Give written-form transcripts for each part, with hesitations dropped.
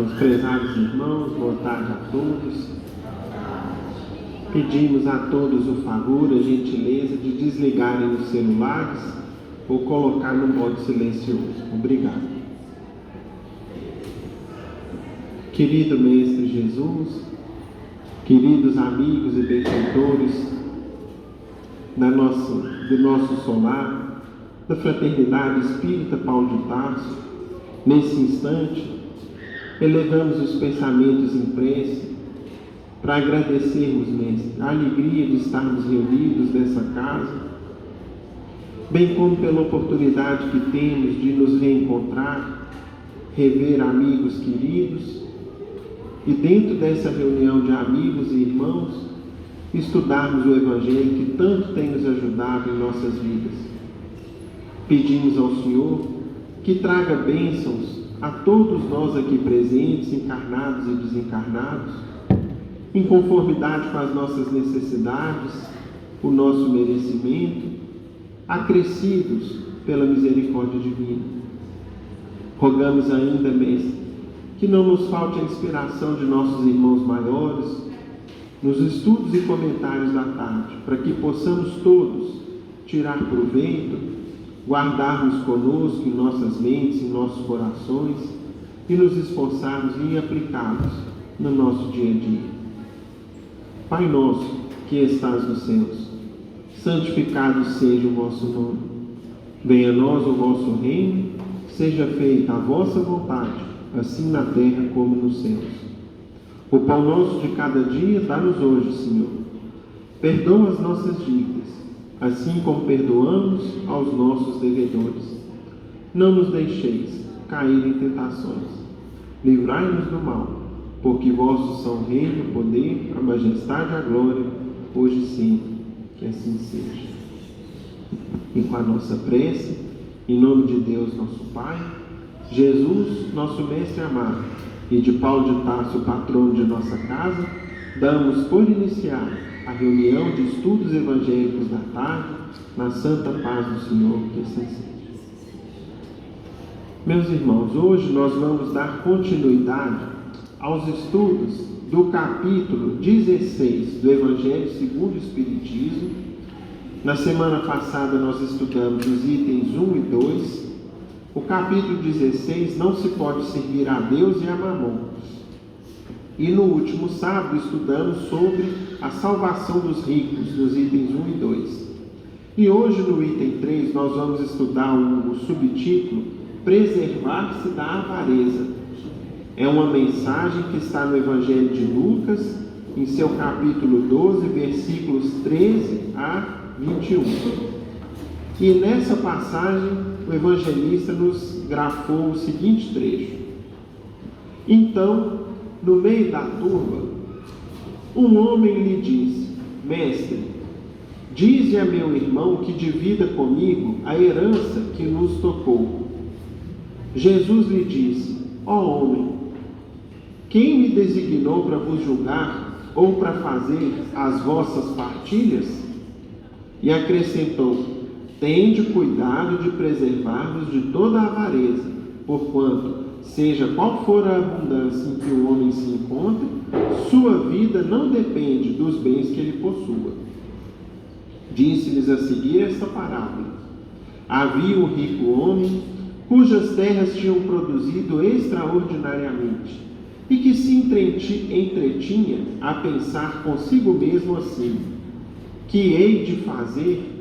Meus prezados irmãos, boa tarde a todos. Pedimos a todos o favor, a gentileza de desligarem os celulares ou colocar no modo silencioso. Obrigado. Querido Mestre Jesus, queridos amigos e benfeitores do nosso solar, da Fraternidade Espírita Paulo de Tarso, nesse instante, elevamos os pensamentos em prece para agradecermos, Mestre, a alegria de estarmos reunidos nessa casa, bem como pela oportunidade que temos de nos reencontrar, rever amigos queridos e dentro dessa reunião de amigos e irmãos, estudarmos o Evangelho que tanto tem nos ajudado em nossas vidas. Pedimos ao Senhor que traga bênçãos a todos nós aqui presentes, encarnados e desencarnados, em conformidade com as nossas necessidades, o nosso merecimento, acrescidos pela misericórdia divina. Rogamos ainda, Mestre, que não nos falte a inspiração de nossos irmãos maiores nos estudos e comentários da tarde, para que possamos todos tirar proveito, guardarmos conosco em nossas mentes, em nossos corações e nos esforçarmos em aplicá-los no nosso dia a dia. Pai nosso, que estás nos céus, santificado seja o vosso nome. Venha a nós o vosso reino, seja feita a vossa vontade, assim na terra como nos céus. O pão nosso de cada dia dá-nos hoje, Senhor. Perdoa as nossas dívidas, assim como perdoamos aos nossos devedores. Não nos deixeis cair em tentações. Livrai-nos do mal, porque vossos são o reino, o poder, a majestade e a glória, hoje e sempre. Que assim seja. E com a nossa prece, em nome de Deus, nosso Pai, Jesus, nosso Mestre amado, e de Paulo de Tarso, patrono de nossa casa, damos por iniciar a reunião de estudos evangélicos da tarde, na santa paz do Senhor, que assim seja. Meus irmãos, hoje nós vamos dar continuidade aos estudos do capítulo 16 do Evangelho segundo o Espiritismo. Na semana passada nós estudamos os itens 1 e 2. O capítulo 16, não se pode servir a Deus e a Mamon. E no último sábado estudamos sobre a salvação dos ricos, nos itens 1 e 2. E hoje no item 3 nós vamos estudar o subtítulo Preservar-se da avareza. É uma mensagem que está no Evangelho de Lucas, em seu capítulo 12, versículos 13 a 21. E nessa passagem o evangelista nos grafou o seguinte trecho: então, no meio da turba, um homem lhe disse: Mestre, dize a meu irmão que divida comigo a herança que nos tocou. Jesus lhe disse: ó homem, quem me designou para vos julgar ou para fazer as vossas partilhas? E acrescentou: tende cuidado de preservar-vos de toda a avareza, porquanto, seja qual for a abundância em que o homem se encontre, sua vida não depende dos bens que ele possua. Disse-lhes a seguir esta parábola: havia um rico homem, cujas terras tinham produzido extraordinariamente, e que se entretinha a pensar consigo mesmo assim: que hei de fazer?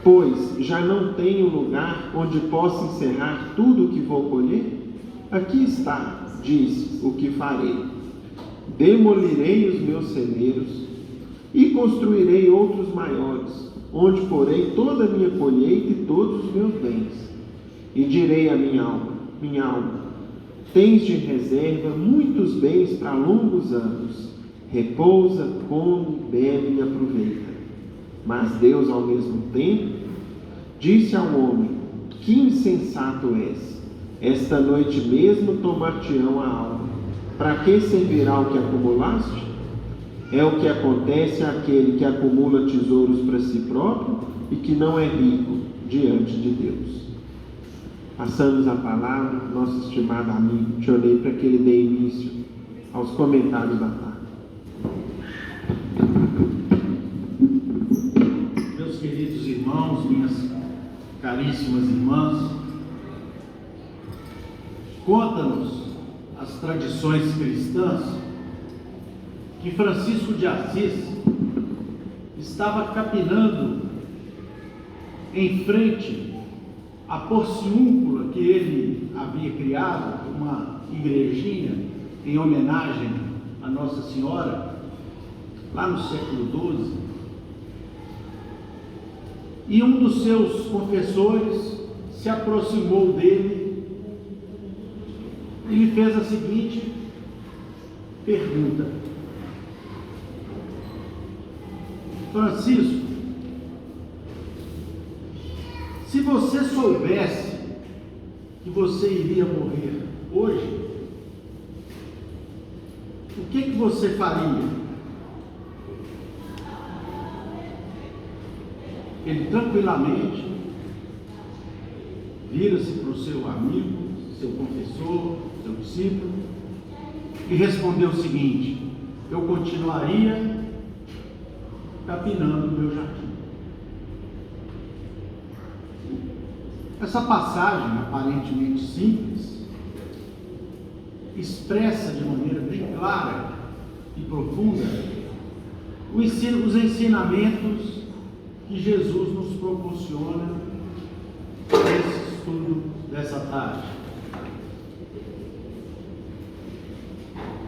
Pois já não tenho lugar onde possa encerrar tudo o que vou colher? Aqui está, disse, o que farei. Demolirei os meus celeiros e construirei outros maiores, onde porei toda a minha colheita e todos os meus bens. E direi à minha alma, tens de reserva muitos bens para longos anos. Repousa, come, bebe e aproveita. Mas Deus, ao mesmo tempo, disse ao homem: que insensato és! Esta noite mesmo tomar-te-ão a alma. Para que servirá o que acumulaste? É o que acontece àquele que acumula tesouros para si próprio e que não é rico diante de Deus. passamos a palavra para o nosso estimado amigo Tionei para que ele dê início aos comentários da tarde. Meus queridos irmãos, minhas caríssimas irmãs, conta-nos as tradições cristãs que Francisco de Assis estava capinando em frente à porciúncula que ele havia criado, uma igrejinha em homenagem a Nossa Senhora, lá no século XII, e um dos seus confessores se aproximou dele e lhe fez a seguinte pergunta: Francisco, se você soubesse que você iria morrer hoje, o que você faria? Ele tranquilamente vira-se para o seu amigo, seu confessor, seu discípulo, e respondeu o seguinte: eu continuaria capinando o meu jardim. Essa passagem, aparentemente simples, expressa de maneira bem clara e profunda os ensinamentos que Jesus nos proporciona nesse estudo dessa tarde.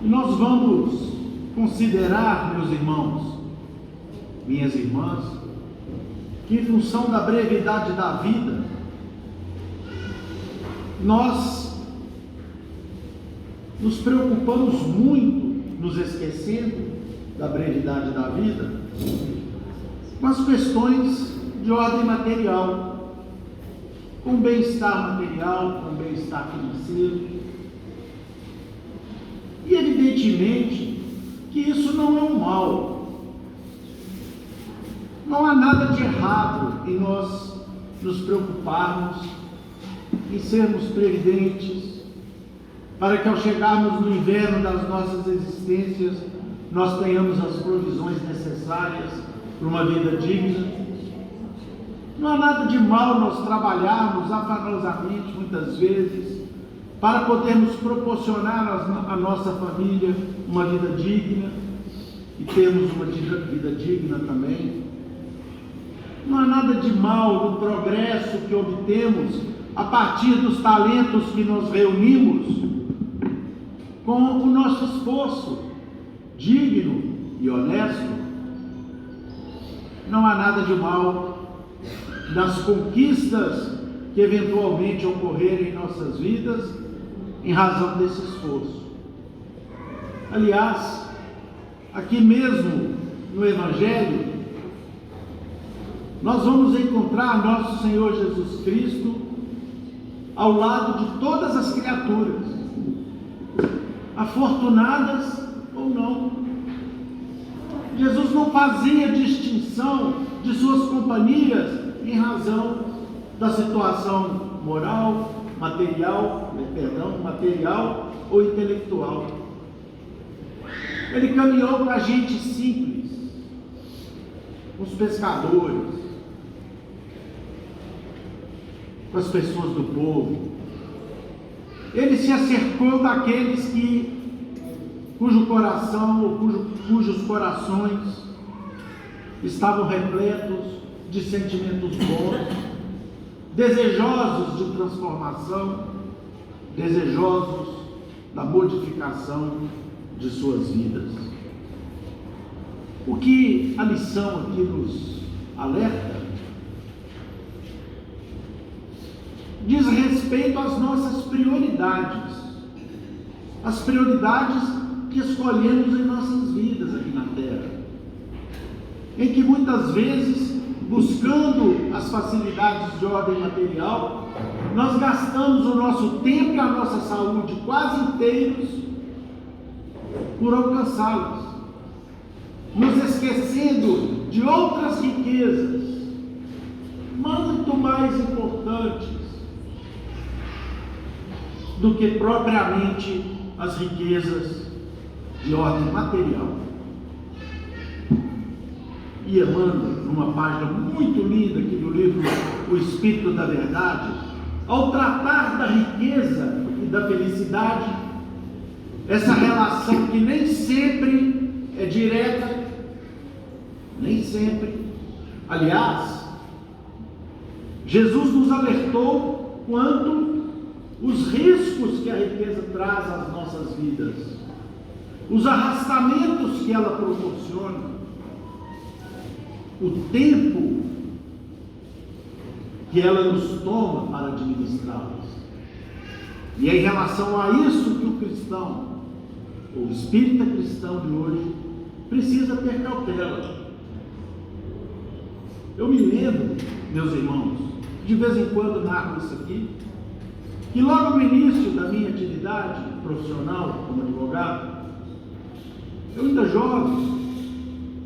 E nós vamos considerar, meus irmãos, minhas irmãs, que em função da brevidade da vida, nós nos preocupamos muito, nos esquecendo da brevidade da vida, com as questões de ordem material, com bem-estar material, com bem-estar financeiro. E evidentemente que isso não é um mal. Não há nada de errado em nós nos preocuparmos, em sermos previdentes, para que ao chegarmos no inverno das nossas existências, nós tenhamos as provisões necessárias para uma vida digna. Não há nada de mal nós trabalharmos afanosamente, muitas vezes, para podermos proporcionar à nossa família uma vida digna e termos uma vida digna também. Não há nada de mal no progresso que obtemos a partir dos talentos que nós reunimos com o nosso esforço digno e honesto. Não há nada de mal nas conquistas que eventualmente ocorrerem em nossas vidas em razão desse esforço. Aliás, aqui mesmo no Evangelho, nós vamos encontrar nosso Senhor Jesus Cristo ao lado de todas as criaturas, afortunadas ou não. Jesus não fazia distinção de suas companhias em razão da situação moral, material ou intelectual. Ele caminhou com a gente simples, com os pescadores, com as pessoas do povo. Ele se acercou daqueles cujo coração ou cujos corações estavam repletos de sentimentos bons, desejosos de transformação, desejosos da modificação de suas vidas. O que a lição aqui nos alerta diz respeito às nossas prioridades, as prioridades que escolhemos em nossas vidas aqui na Terra, em que muitas vezes, buscando as facilidades de ordem material, nós gastamos o nosso tempo e a nossa saúde quase inteiros por alcançá-las, nos esquecendo de outras riquezas muito mais importantes do que propriamente as riquezas de ordem material. E Emmanuel, numa página muito linda aqui do livro O Espírito da Verdade, ao tratar da riqueza e da felicidade, essa relação que nem sempre é direta, nem sempre. Aliás, Jesus nos alertou quanto os riscos que a riqueza traz às nossas vidas, os arrastamentos que ela proporciona, o tempo que ela nos toma para administrá-las. E é em relação a isso que o cristão, ou o espírita cristão de hoje, precisa ter cautela. Eu me lembro, meus irmãos, de vez em quando narro isso aqui, que logo no início da minha atividade profissional como advogado, eu ainda jovem,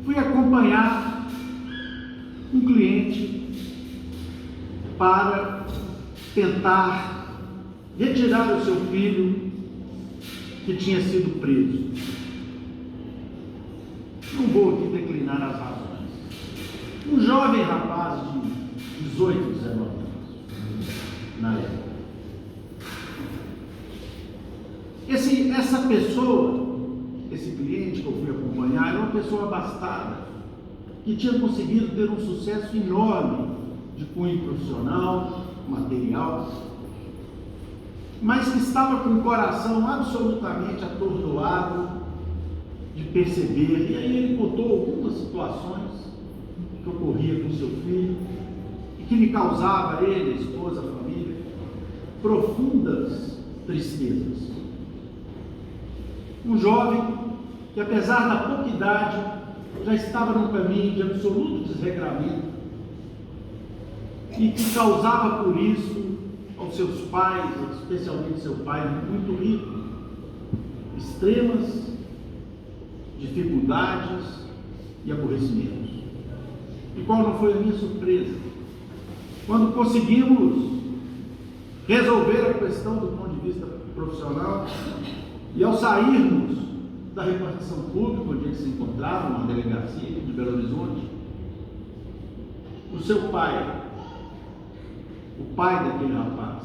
fui acompanhar um cliente para tentar retirar o seu filho que tinha sido preso. Não vou aqui declinar as razões. Um jovem rapaz de 18, 19 anos, na época. Essa pessoa, esse cliente que eu fui acompanhar, era uma pessoa abastada, que tinha conseguido ter um sucesso enorme de cunho profissional, material, mas que estava com o coração absolutamente atordoado de perceber. E aí ele contou algumas situações que ocorria com seu filho e que lhe causava a ele, a esposa, a família, profundas tristezas. Um jovem que, apesar da pouca idade, já estava num caminho de absoluto desregramento e que causava por isso aos seus pais, especialmente seu pai muito rico, extremas dificuldades e aborrecimentos. E qual não foi a minha surpresa quando conseguimos resolver a questão do ponto de vista profissional, e ao sairmos da repartição pública onde ele se encontrava, numa delegacia de Belo Horizonte, o seu pai, o pai daquele rapaz,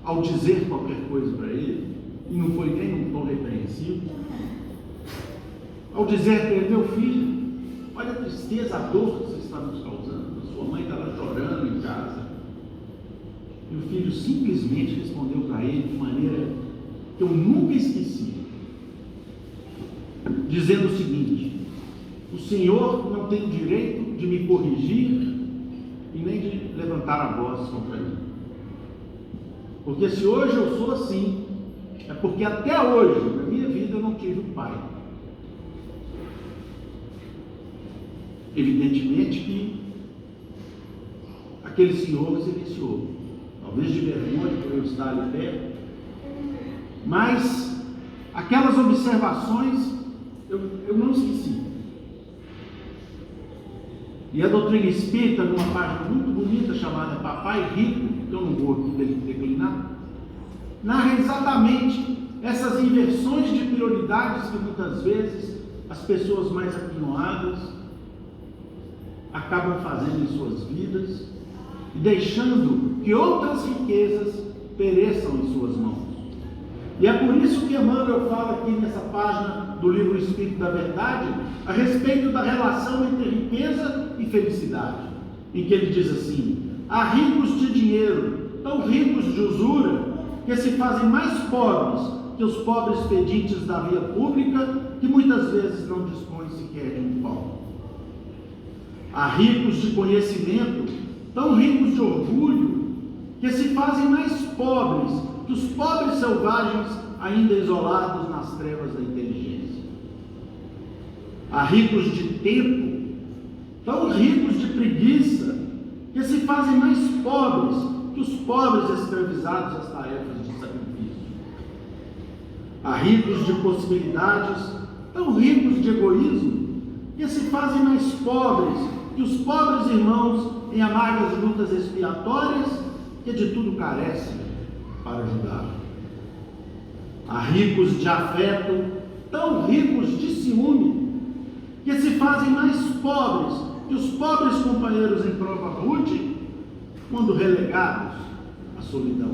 ao dizer qualquer coisa para ele, e não foi nem um tom repreensivo, ao dizer para ele: meu filho, olha a tristeza, a dor que você está nos causando, a sua mãe está lá chorando em casa. E o filho simplesmente respondeu para ele de maneira que eu nunca esqueci, dizendo o seguinte: o senhor não tem o direito de me corrigir e nem de levantar a voz contra mim, porque se hoje eu sou assim, é porque até hoje, na minha vida, eu não tive um pai. Evidentemente que aquele senhor silenciou, talvez de vergonha por eu estar ali perto, mas aquelas observações eu não esqueci. E a doutrina espírita, numa página muito bonita chamada Papai Rico, que eu não vou aqui declinar, narra exatamente essas inversões de prioridades que muitas vezes as pessoas mais aquinoadas acabam fazendo em suas vidas e deixando que outras riquezas pereçam em suas mãos. E é por isso que Emmanuel fala aqui nessa página do livro Espírito da Verdade a respeito da relação entre riqueza e felicidade, em que ele diz assim: há ricos de dinheiro, tão ricos de usura, que se fazem mais pobres que os pobres pedintes da via pública, que muitas vezes não dispõem sequer de um pão. Há ricos de conhecimento, tão ricos de orgulho, que se fazem mais pobres que os pobres selvagens ainda isolados nas trevas da inteligência. Há ricos de tempo, tão ricos de preguiça, que se fazem mais pobres que os pobres escravizados às tarefas de sacrifício. Há ricos de possibilidades, tão ricos de egoísmo, que se fazem mais pobres que os pobres irmãos em amargas lutas expiatórias, que de tudo carecem para ajudar. Há ricos de afeto, tão ricos de ciúme, que se fazem mais pobres que os pobres companheiros em prova rude, quando relegados à solidão.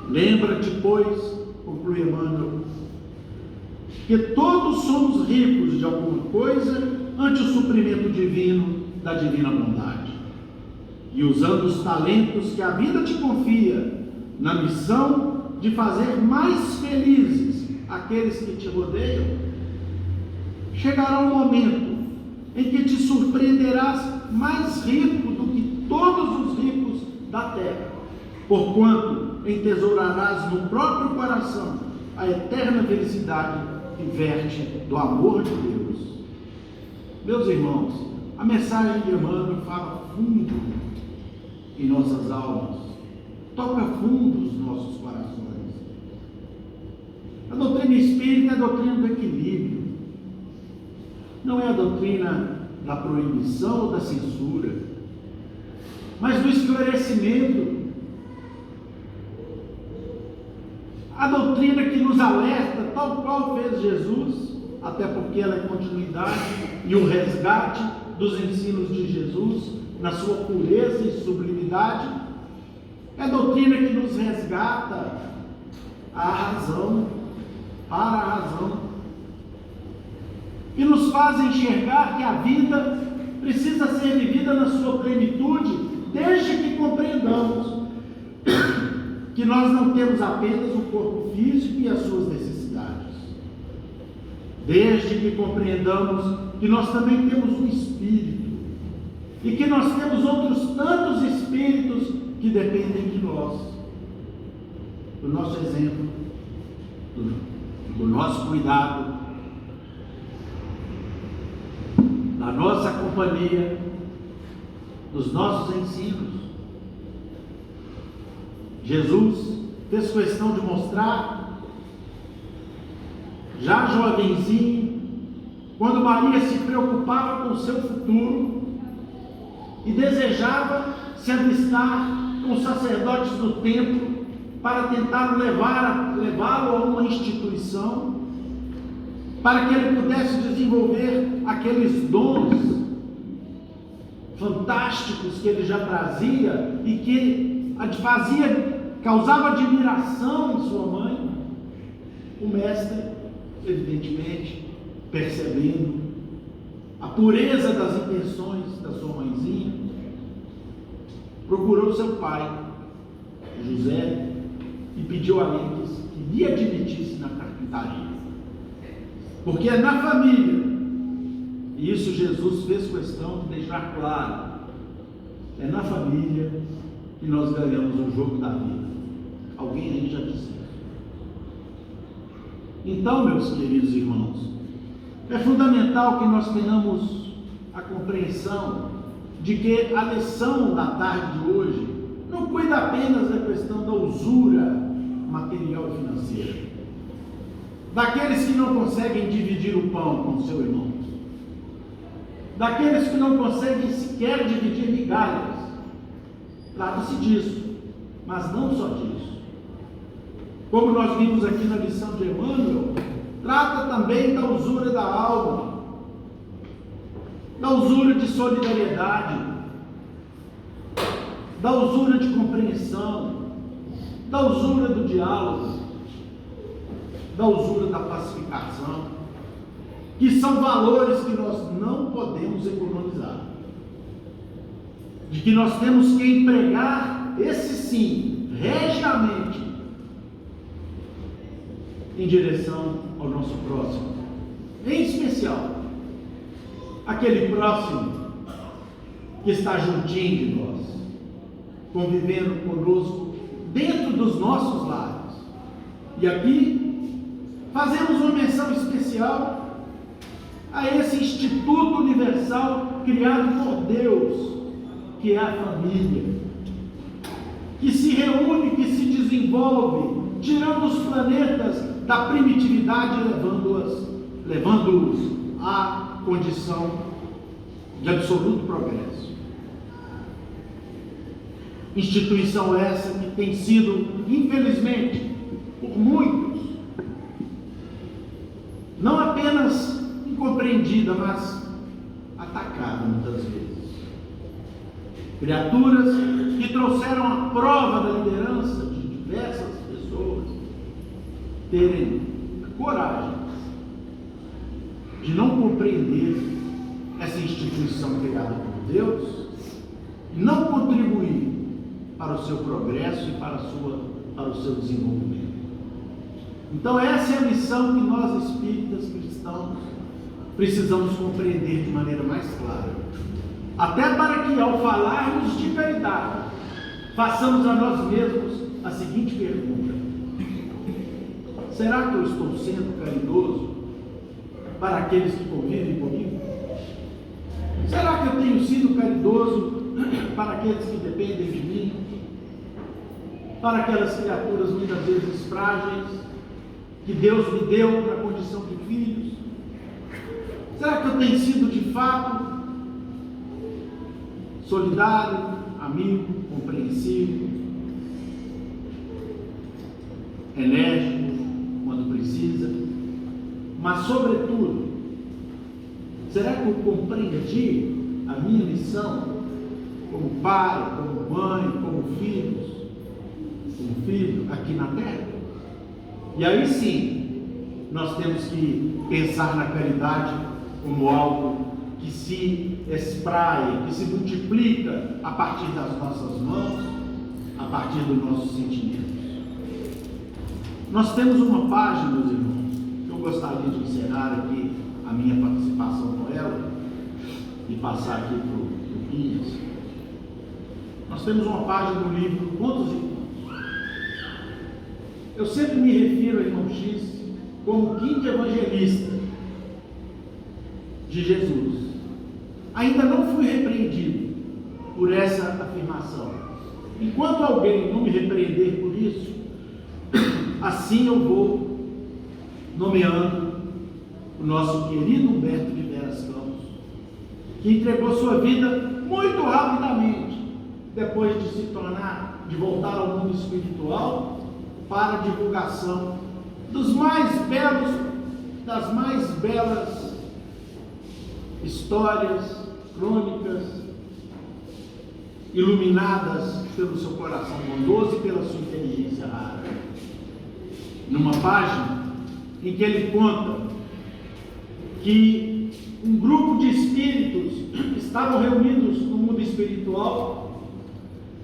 Lembra-te, pois, conclui Emmanuel, que todos somos ricos de alguma coisa ante o suprimento divino da divina bondade. E usando os talentos que a vida te confia, na missão de fazer mais felizes aqueles que te rodeiam, chegará um momento em que te surpreenderás mais rico do que todos os ricos da terra, porquanto entesourarás no próprio coração a eterna felicidade que verte do amor de Deus. Meus irmãos, a mensagem de Emmanuel fala fundo em nossas almas, toca fundo os nossos corações. A doutrina espírita é a doutrina do equilíbrio, não é a doutrina da proibição ou da censura, mas do esclarecimento. A doutrina que nos alerta, tal qual fez Jesus, até porque ela é continuidade e o resgate dos ensinos de Jesus na sua pureza e sublimidade. É a doutrina que nos resgata a razão, para a razão, e nos faz enxergar que a vida precisa ser vivida na sua plenitude, desde que compreendamos que nós não temos apenas o corpo físico e as suas necessidades, desde que compreendamos que nós também temos um espírito, e que nós temos outros tantos espíritos que dependem de nós, do nosso exemplo, do nosso cuidado, da nossa companhia, dos nossos ensinos. Jesus fez questão de mostrar, já jovenzinho, quando Maria se preocupava com o seu futuro e desejava se avistar com os sacerdotes do templo para tentar levá-lo a uma instituição, para que ele pudesse desenvolver aqueles dons fantásticos que ele já trazia e que causava admiração em sua mãe. O mestre, evidentemente, percebendo a pureza das intenções da sua mãezinha, procurou seu pai, José, e pediu a ele que lhe admitisse na carpintaria, porque é na família, e isso Jesus fez questão de deixar claro, é na família que nós ganhamos o jogo da vida. Alguém aí já disse isso. Então, meus queridos irmãos, é fundamental que nós tenhamos a compreensão de que a lição da tarde de hoje não cuida apenas da questão da usura material e financeira, daqueles que não conseguem dividir o pão com o seu irmão, daqueles que não conseguem sequer dividir migalhas. Trata-se disso, mas não só disso. Como nós vimos aqui na lição de Emmanuel, trata também da usura da alma, da usura de solidariedade, da usura de compreensão, da usura do diálogo, da usura da pacificação, que são valores que nós não podemos economizar, de que nós temos que empregar, esse sim, regiamente, em direção ao nosso próximo, em especial aquele próximo que está juntinho de nós, convivendo conosco dentro dos nossos lares. E aqui fazemos uma menção especial a esse Instituto Universal criado por Deus, que é a família, que se reúne, que se desenvolve, tirando os planetas da primitividade e levando-os à condição de absoluto progresso. Instituição essa que tem sido, infelizmente, por muitos, não apenas incompreendida, mas atacada muitas vezes. Criaturas que trouxeram a prova da liderança de diversas pessoas terem a coragem de não compreender essa instituição criada por Deus e não contribuir para o seu progresso e para o seu desenvolvimento. Então essa é a missão que nós espíritas cristãos precisamos compreender de maneira mais clara. Até para que, ao falarmos de caridade, façamos a nós mesmos a seguinte pergunta: será que eu estou sendo caridoso para aqueles que convivem comigo? Será que eu tenho sido caridoso para aqueles que dependem de mim? Para aquelas criaturas muitas vezes frágeis, que Deus me deu na condição de filhos? Será que eu tenho sido de fato solidário, amigo, compreensivo, enérgico quando precisa? Mas sobretudo, será que eu compreendi a minha missão como pai, como mãe, como filho aqui na terra? E aí sim, nós temos que pensar na caridade como algo que se espraia, que se multiplica a partir das nossas mãos, a partir dos nossos sentimentos. Nós temos uma página, meus irmãos, que eu gostaria de encerrar aqui a minha participação com ela e passar aqui para o Pinhas. Nós temos uma página do livro Contos e Contos. Eu sempre me refiro ao irmão X como o quinto evangelista de Jesus. Ainda não fui repreendido por essa afirmação. Enquanto alguém não me repreender por isso, assim eu vou nomeando o nosso querido Humberto de Veras Campos, que entregou sua vida muito rapidamente, depois de voltar ao mundo espiritual, para a divulgação das mais belas histórias, crônicas, iluminadas pelo seu coração bondoso e pela sua inteligência rara. Numa página em que ele conta que um grupo de espíritos estavam reunidos no mundo espiritual,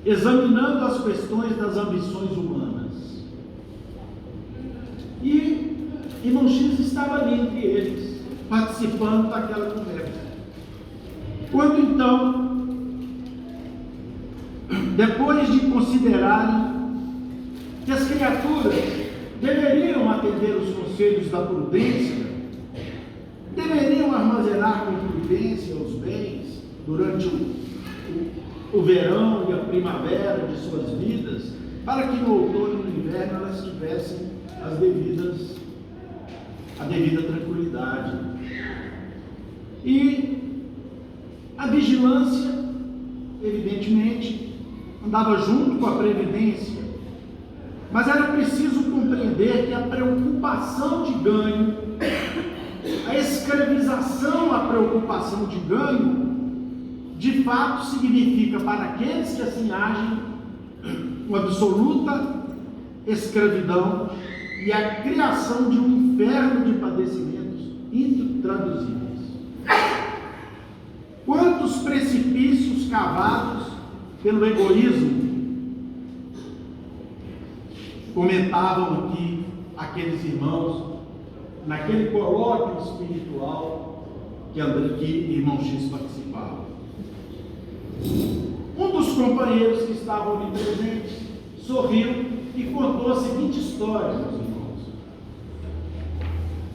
examinando as questões das ambições humanas. E irmão X estava ali entre eles, participando daquela conversa. Quando então, depois de considerarem que as criaturas deveriam atender os conselhos da prudência, deveriam armazenar com prudência os bens durante o verão e a primavera de suas vidas, para que no outono e no inverno elas tivessem a devida tranquilidade. E a vigilância, evidentemente, andava junto com a previdência, mas era preciso compreender que a preocupação de ganho, a escravização à preocupação de ganho, de fato significa para aqueles que assim agem uma absoluta escravidão e a criação de um inferno de padecimentos intraduzíveis. Quantos precipícios cavados pelo egoísmo, comentavam aqui aqueles irmãos naquele colóquio espiritual que irmão X participava. Um dos companheiros que estavam ali presentes sorriu e contou a seguinte história, meus irmãos.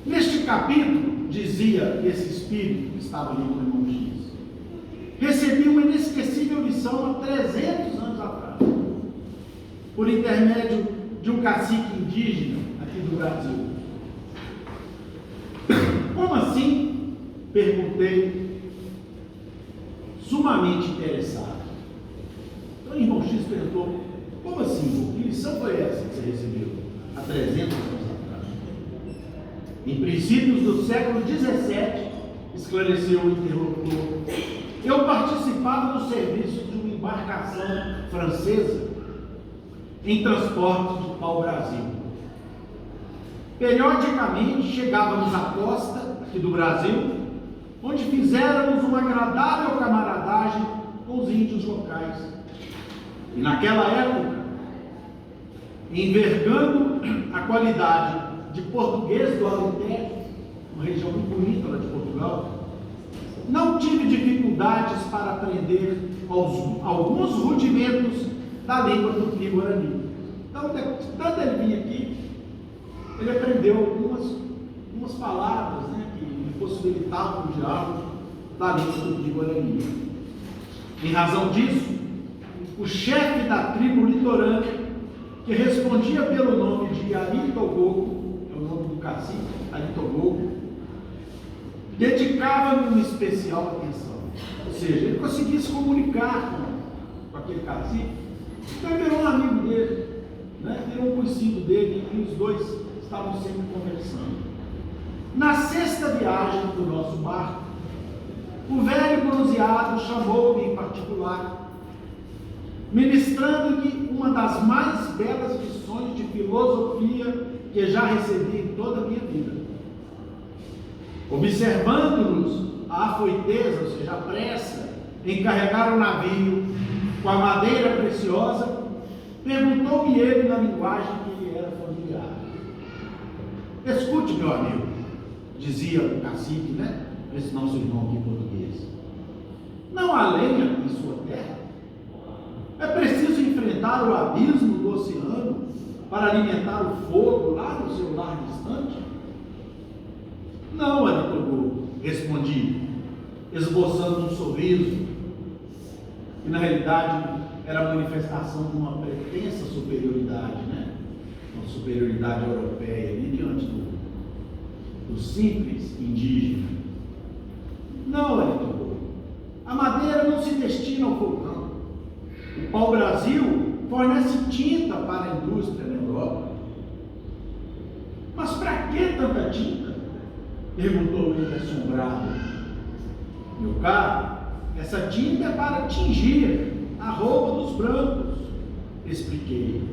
Neste capítulo, dizia esse espírito que estava ali com o irmão X, recebi uma inesquecível lição há 300 anos atrás, por intermédio de um cacique indígena aqui do Brasil. Como assim? Perguntei, sumamente interessado. Então o irmão X perguntou: como assim? Que lição foi essa que você recebeu? há 300 anos atrás. Em princípios do século XVII, esclareceu o interlocutor, eu participava do serviço de uma embarcação francesa em transporte de pau-brasil. Periodicamente chegávamos à costa aqui do Brasil, onde fizéramos uma agradável camaradagem com os índios locais. E naquela época, envergando a qualidade de português do Alentejo, uma região muito bonita lá de Portugal, não tive dificuldades para aprender alguns rudimentos da língua do Tupi-Guarani. Então, tanto ele vinha aqui, ele aprendeu algumas palavras, né, que lhe possibilitavam o diálogo da língua do Tupi-Guarani. Em razão disso, o chefe da tribo litorânea, que respondia pelo nome de Ari Togogo, é o nome do cacique, Ari Togogo, dedicava-me uma especial atenção. Ou seja, ele conseguia se comunicar com aquele cacique, então ele virou um amigo dele, né? Virou um conhecido dele, e os dois estavam sempre conversando. Na sexta viagem do nosso barco, o velho bronzeado chamou-me em particular, ministrando-lhe uma das mais belas lições de filosofia que já recebi em toda a minha vida. Observando-nos a afoiteza, ou seja, a pressa em carregar o navio com a madeira preciosa, perguntou-me ele na linguagem que lhe era familiar. Escute, meu amigo, dizia o cacique, né? Esse nosso irmão aqui português. Não há lenha em sua terra? É preciso enfrentar o abismo do oceano para alimentar o fogo lá no seu lar distante? Não, Ari Togogo, respondi, esboçando um sorriso, que na realidade era a manifestação de uma pretensa superioridade, né? Uma superioridade europeia, ali diante do simples indígena. Não, Ari Togogo, a madeira não se destina ao fogão. O pau-brasil fornece tinta para a indústria na Europa. Mas para que tanta tinta? Perguntou ele assombrado. Meu caro, essa tinta é para tingir a roupa dos brancos, expliquei.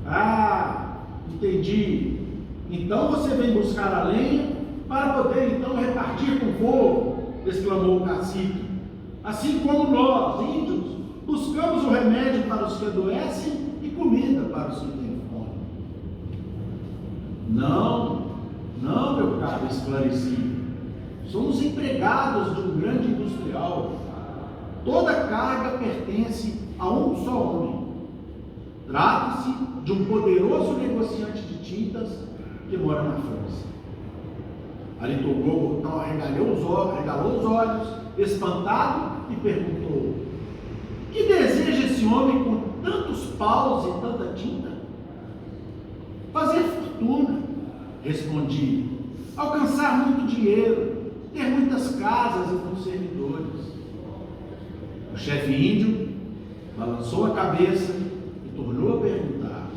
Ah, entendi. Então você vem buscar a lenha para poder então repartir com o povo, exclamou o cacique. Assim como nós, índios, buscamos o remédio para os que adoecem e comida para os que têm fome. Não, meu caro, esclareci. Somos empregados de um grande industrial. Toda carga pertence a um só homem. Trata-se de um poderoso negociante de tintas que mora na França. Ari Togogo então regalou os olhos, espantado, e perguntou: que deseja esse homem com tantos paus e tanta tinta? Fazer fortuna, respondi. Alcançar muito dinheiro, ter muitas casas e muitos servidores. O chefe índio balançou a cabeça e tornou a perguntar: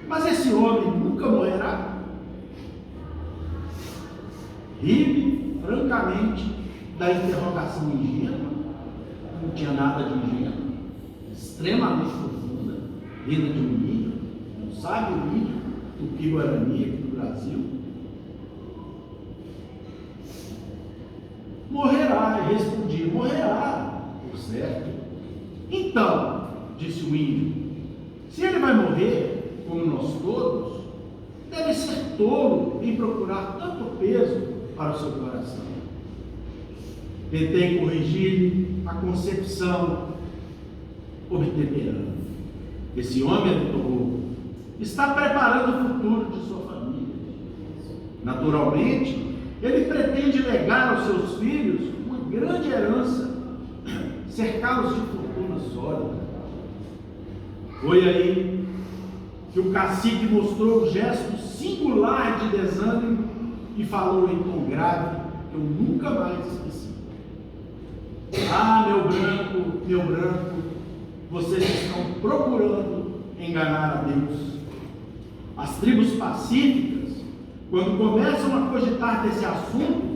mas esse homem nunca morrerá? Ri-me francamente da interrogação ingênua. Não tinha nada de ingênuo, extremamente profunda, vinda de um índio, um sábio índio, Tupi-Guarani aqui do Brasil. Morrerá, respondi, morrerá, por certo. Então, disse o índio, se ele vai morrer, como nós todos, deve ser tolo em procurar tanto peso para o seu coração. Tentei corrigir a concepção obtemperando. Esse homem, Ari Togogo, está preparando o futuro de sua família. Naturalmente, ele pretende legar aos seus filhos uma grande herança, cercá-los de fortuna sólida. Foi aí que o cacique mostrou um gesto singular de desânimo e falou em tom grave que eu nunca mais esqueci. Ah, meu branco, vocês estão procurando enganar a Deus. As tribos pacíficas, quando começam a cogitar desse assunto,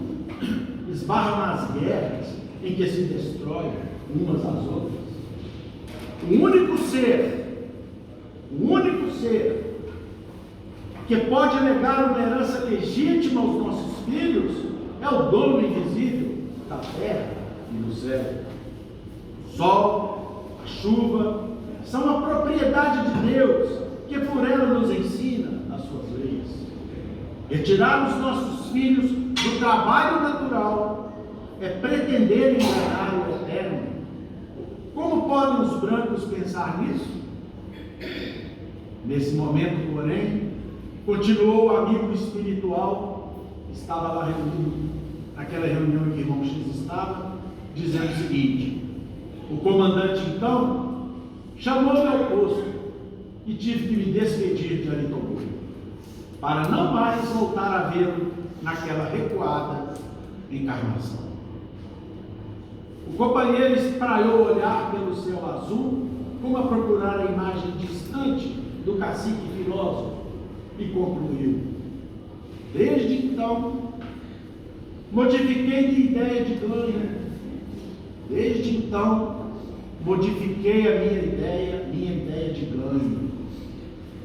esbarram nas guerras em que se destroem umas às outras. O único ser que pode legar uma herança legítima aos nossos filhos é o dono invisível da terra e do céu. O sol, a chuva, são a propriedade de Deus, que por ela nos ensina as suas leis. Retirar os nossos filhos do trabalho natural é pretender enganar o eterno. Como podem os brancos pensar nisso? Nesse momento, porém, continuou o amigo espiritual, estava lá reunido, naquela reunião em que o irmão X estava, dizendo o seguinte: o comandante então chamou-me ao posto e tive que me despedir de Aritogô, para não mais voltar a vê-lo naquela recuada encarnação. O companheiro espraiou o olhar pelo céu azul, como a procurar a imagem distante do cacique filósofo, e concluiu: desde então, modifiquei de ideia de ganho. Desde então, modifiquei a minha ideia de ganho,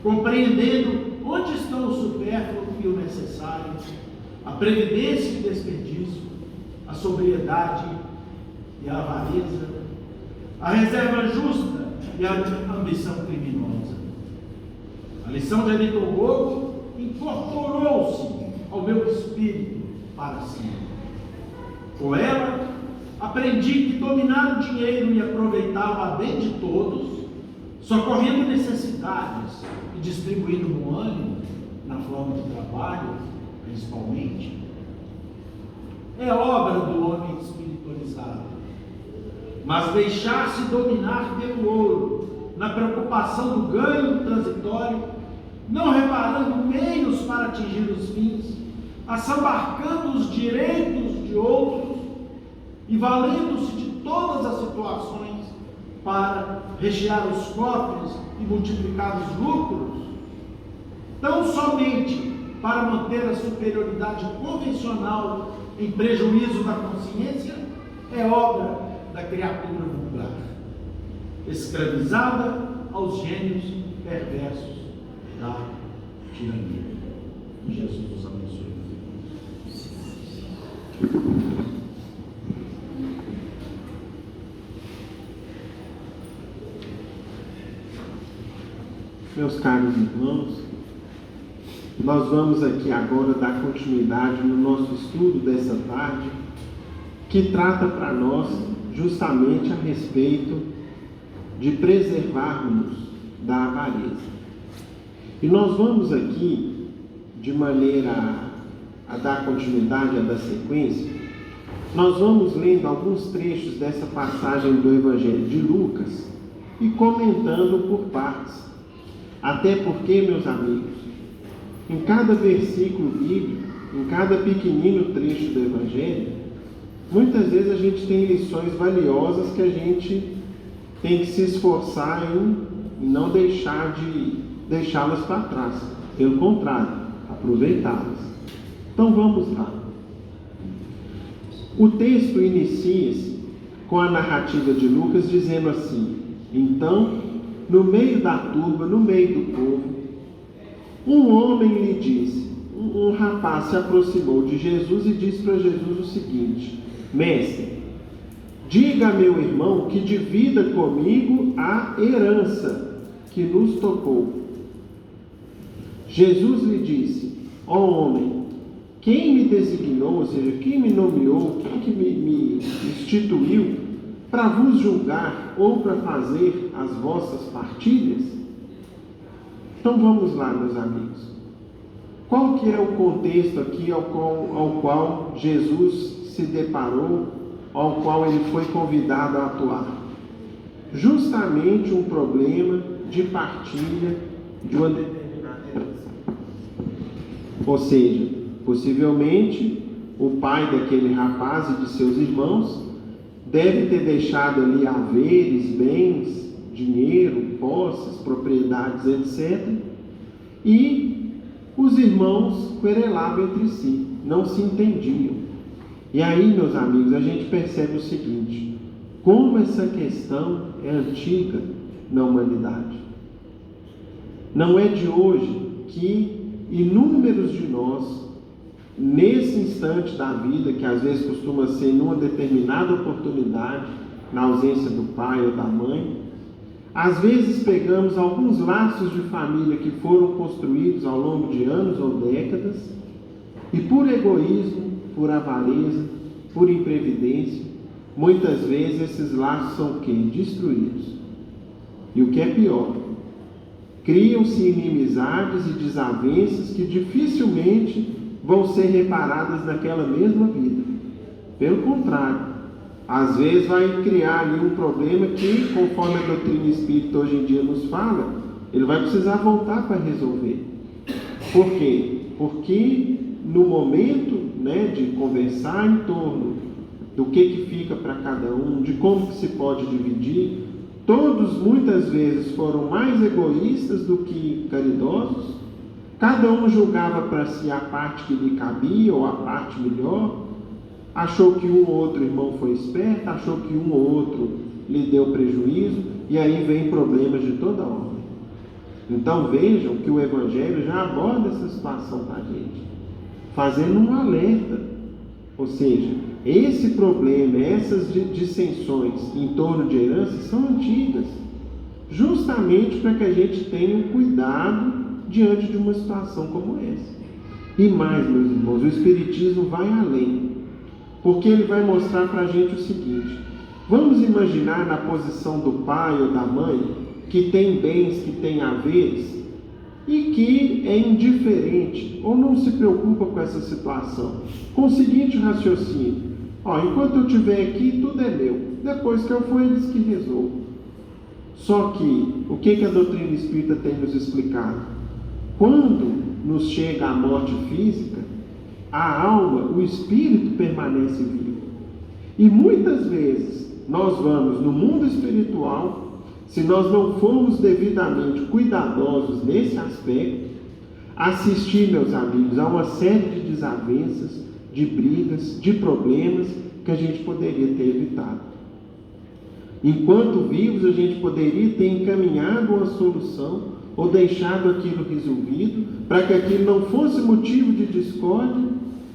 compreendendo onde estão o supérfluo e o necessário, a previdência e o desperdício, a sobriedade e a avareza, a reserva justa e a ambição criminosa. A lição de Aritogô incorporou-se ao meu espírito para sempre. Com ela, aprendi que dominar o dinheiro e aproveitá-lo a bem de todos, socorrendo necessidades e distribuindo bom ânimo na forma de trabalho, principalmente, é obra do homem espiritualizado. Mas deixar-se dominar pelo ouro, na preocupação do ganho transitório, não reparando meios para atingir os fins, assambarcando os direitos de outros e valendo-se de todas as situações para rechear os cofres e multiplicar os lucros, tão somente para manter a superioridade convencional em prejuízo da consciência, é obra da criatura vulgar, escravizada aos gênios perversos da tirania. Jesus nos abençoe. Meus caros irmãos, nós vamos aqui agora dar continuidade no nosso estudo dessa tarde, que trata para nós justamente a respeito de preservarmos da avareza. E nós vamos aqui, de maneira a dar continuidade, a dar sequência, nós vamos lendo alguns trechos dessa passagem do Evangelho de Lucas e comentando por partes. Até porque, meus amigos, em cada versículo bíblico, em cada pequenino trecho do Evangelho, muitas vezes a gente tem lições valiosas que a gente tem que se esforçar em não deixá-las para trás. Pelo contrário, aproveitá-las. Então vamos lá. O texto inicia-se com a narrativa de Lucas dizendo assim: então, no meio da turba, no meio do povo, um homem lhe disse, um rapaz se aproximou de Jesus e disse para Jesus o seguinte: mestre, diga a meu irmão que divida comigo a herança que nos tocou. Jesus lhe disse: ó homem, quem me designou, ou seja, quem me nomeou, quem que me instituiu para vos julgar ou para fazer as vossas partilhas? Então vamos lá, meus amigos. Qual que é o contexto aqui ao qual Jesus se deparou, ao qual ele foi convidado a atuar? Justamente um problema de partilha de uma determinada herança. Ou seja, possivelmente o pai daquele rapaz e de seus irmãos deve ter deixado ali haveres, bens, dinheiro, posses, propriedades, etc. E os irmãos querelavam entre si, não se entendiam. E aí, meus amigos, a gente percebe o seguinte: como essa questão é antiga na humanidade. Não é de hoje que inúmeros de nós, nesse instante da vida, que às vezes costuma ser numa determinada oportunidade, na ausência do pai ou da mãe, às vezes pegamos alguns laços de família que foram construídos ao longo de anos ou décadas, e por egoísmo, por avareza, por imprevidência, muitas vezes esses laços são o quê? Destruídos. E o que é pior, criam-se inimizades e desavenças que dificilmente vão ser reparadas naquela mesma vida. Pelo contrário, às vezes vai criar ali um problema que, conforme a doutrina espírita hoje em dia nos fala, ele vai precisar voltar para resolver. Por quê? Porque no momento, de conversar em torno do que fica para cada um, de como que se pode dividir, todos muitas vezes foram mais egoístas do que caridosos. Cada um julgava para si a parte que lhe cabia ou a parte melhor, achou que um ou outro irmão foi esperto, achou que um ou outro lhe deu prejuízo, e aí vem problemas de toda ordem. Então vejam que o Evangelho já aborda essa situação para a gente, fazendo um alerta. Ou seja, esse problema, essas dissensões em torno de herança são antigas, justamente para que a gente tenha um cuidado diante de uma situação como essa. E mais, meus irmãos, o Espiritismo vai além, porque ele vai mostrar para a gente o seguinte: vamos imaginar na posição do pai ou da mãe, que tem bens, que tem haveres, e que é indiferente, ou não se preocupa com essa situação, com o seguinte raciocínio: enquanto eu estiver aqui, tudo é meu, depois que eu for, eles que resolvam. Só que, o que a doutrina espírita tem nos explicado? Quando nos chega a morte física, a alma, o espírito permanece vivo. E muitas vezes nós vamos no mundo espiritual, se nós não formos devidamente cuidadosos nesse aspecto, assistir, meus amigos, a uma série de desavenças, de brigas, de problemas que a gente poderia ter evitado. Enquanto vivos, a gente poderia ter encaminhado uma solução ou deixado aquilo resolvido, para que aquilo não fosse motivo de discórdia.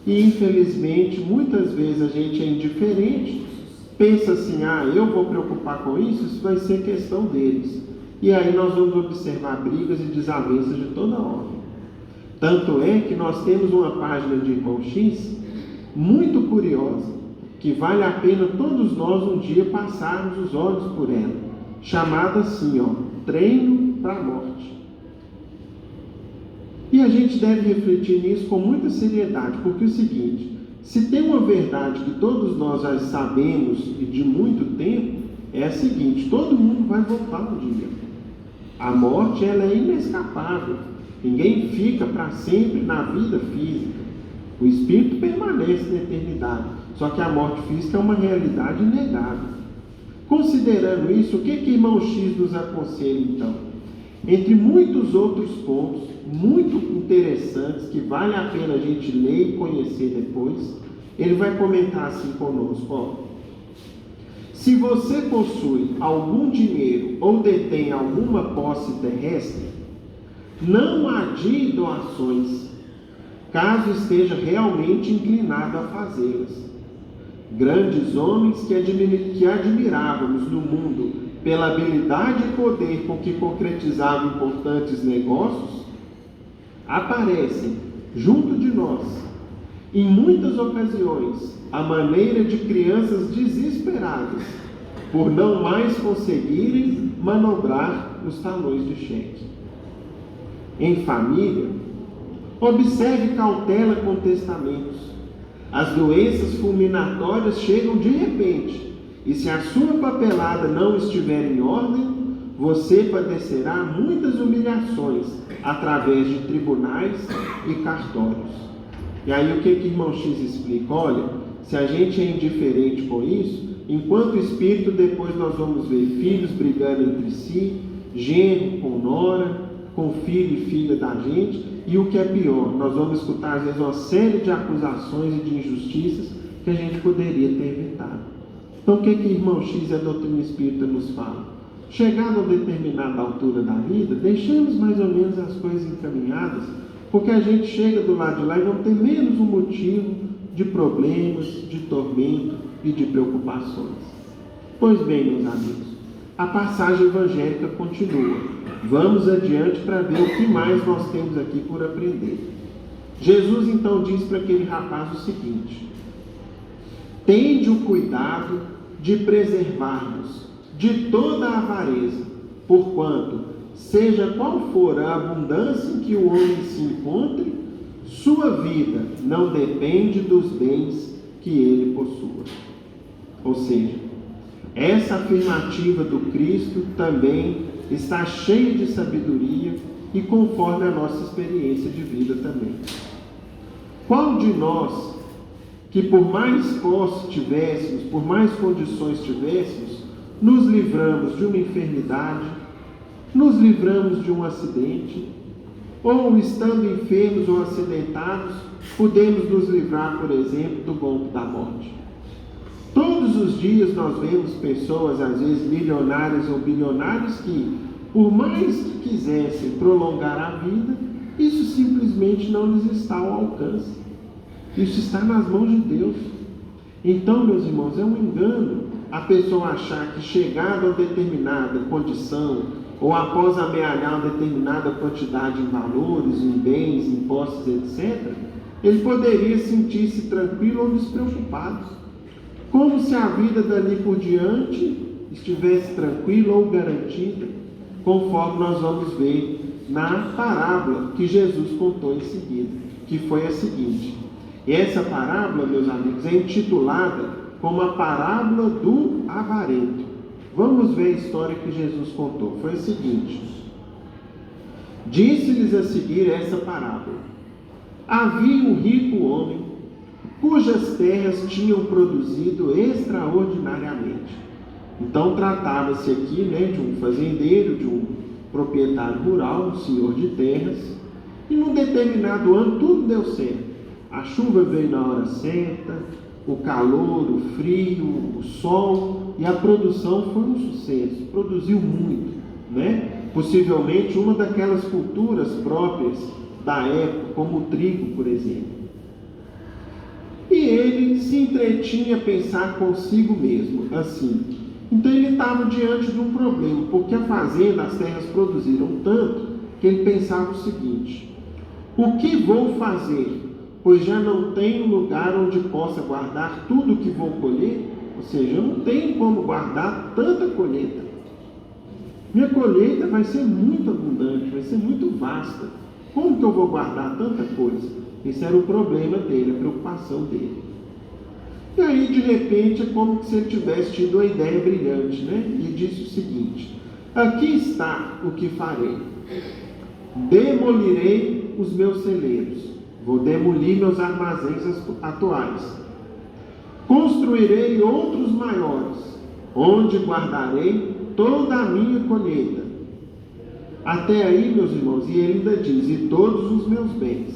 E infelizmente, muitas vezes a gente é indiferente, pensa assim: eu vou preocupar com isso vai ser questão deles. E aí nós vamos observar brigas e desavenças de toda ordem. Tanto é que nós temos uma página de Irmão X muito curiosa, que vale a pena todos nós um dia passarmos os olhos por ela, chamada assim, Treino para a Morte. E a gente deve refletir nisso com muita seriedade, porque é o seguinte: se tem uma verdade que todos nós já sabemos e de muito tempo, é a seguinte: todo mundo vai voltar um dia. A morte, ela é inescapável. Ninguém fica para sempre na vida física. O espírito permanece na eternidade, só que a morte física é uma realidade inegável. Considerando isso, o que Irmão X nos aconselha então? Entre muitos outros pontos muito interessantes que vale a pena a gente ler e conhecer depois, ele vai comentar assim conosco: se você possui algum dinheiro ou detém alguma posse terrestre, não adie doações, caso esteja realmente inclinado a fazê-las. Grandes homens que admirávamos no mundo pela habilidade e poder com que concretizavam importantes negócios, aparecem junto de nós, em muitas ocasiões, à maneira de crianças desesperadas, por não mais conseguirem manobrar os talões de cheque. Em família, observe cautela com testamentos. As doenças fulminatórias chegam de repente, e se a sua papelada não estiver em ordem, você padecerá muitas humilhações através de tribunais e cartórios. E aí o que Irmão X explica? Olha, se a gente é indiferente com isso, enquanto espírito, depois nós vamos ver filhos brigando entre si, genro com nora, com o filho e filha da gente, e o que é pior, nós vamos escutar às vezes uma série de acusações e de injustiças que a gente poderia ter evitado. Então o que irmão X e a doutrina espírita nos fala? Chegado a determinada altura da vida, deixemos mais ou menos as coisas encaminhadas, porque a gente chega do lado de lá e vamos ter menos um motivo de problemas, de tormento e de preocupações. Pois bem, meus amigos, a passagem evangélica continua. Vamos adiante para ver o que mais nós temos aqui por aprender. Jesus então diz para aquele rapaz o seguinte: tende o cuidado de preservar-vos de toda a avareza, porquanto, seja qual for a abundância em que o homem se encontre, sua vida não depende dos bens que ele possua. Ou seja, essa afirmativa do Cristo também está cheia de sabedoria e conforme a nossa experiência de vida também. Qual de nós, que por mais posse tivéssemos, por mais condições tivéssemos, nos livramos de uma enfermidade, nos livramos de um acidente, ou estando enfermos ou acidentados, podemos nos livrar, por exemplo, do golpe da morte? Todos os dias nós vemos pessoas, às vezes milionárias ou bilionárias, que, por mais que quisessem prolongar a vida, isso simplesmente não lhes está ao alcance. Isso está nas mãos de Deus. Então, meus irmãos, é um engano a pessoa achar que, chegado a determinada condição, ou após amealhar uma determinada quantidade em valores, em bens, em posses, etc., ele poderia sentir-se tranquilo ou despreocupado, como se a vida dali por diante estivesse tranquila ou garantida, conforme nós vamos ver na parábola que Jesus contou em seguida, que foi a seguinte. E essa parábola, meus amigos, é intitulada como a parábola do avarento. Vamos ver a história que Jesus contou. Foi a seguinte: disse-lhes a seguir essa parábola. Havia um rico homem, cujas terras tinham produzido extraordinariamente. Então tratava-se aqui, de um fazendeiro, de um proprietário rural, um senhor de terras, e num determinado ano tudo deu certo. A chuva veio na hora certa, o calor, o frio, o sol, e a produção foi um sucesso, produziu muito, Possivelmente uma daquelas culturas próprias da época, como o trigo, por exemplo. E ele se entretinha a pensar consigo mesmo, assim. Então ele estava diante de um problema, porque a fazenda, as terras produziram tanto, que ele pensava o seguinte: o que vou fazer? Pois já não tenho lugar onde possa guardar tudo que vou colher, ou seja, eu não tenho como guardar tanta colheita. Minha colheita vai ser muito abundante, vai ser muito vasta. Como que eu vou guardar tanta coisa? Esse era o problema dele, a preocupação dele. E aí, de repente, é como se ele tivesse tido uma ideia brilhante, E disse o seguinte: aqui está o que farei. Demolirei os meus celeiros. Vou demolir meus armazéns atuais. Construirei outros maiores, onde guardarei toda a minha colheita. Até aí, meus irmãos, e ele ainda diz, e todos os meus bens.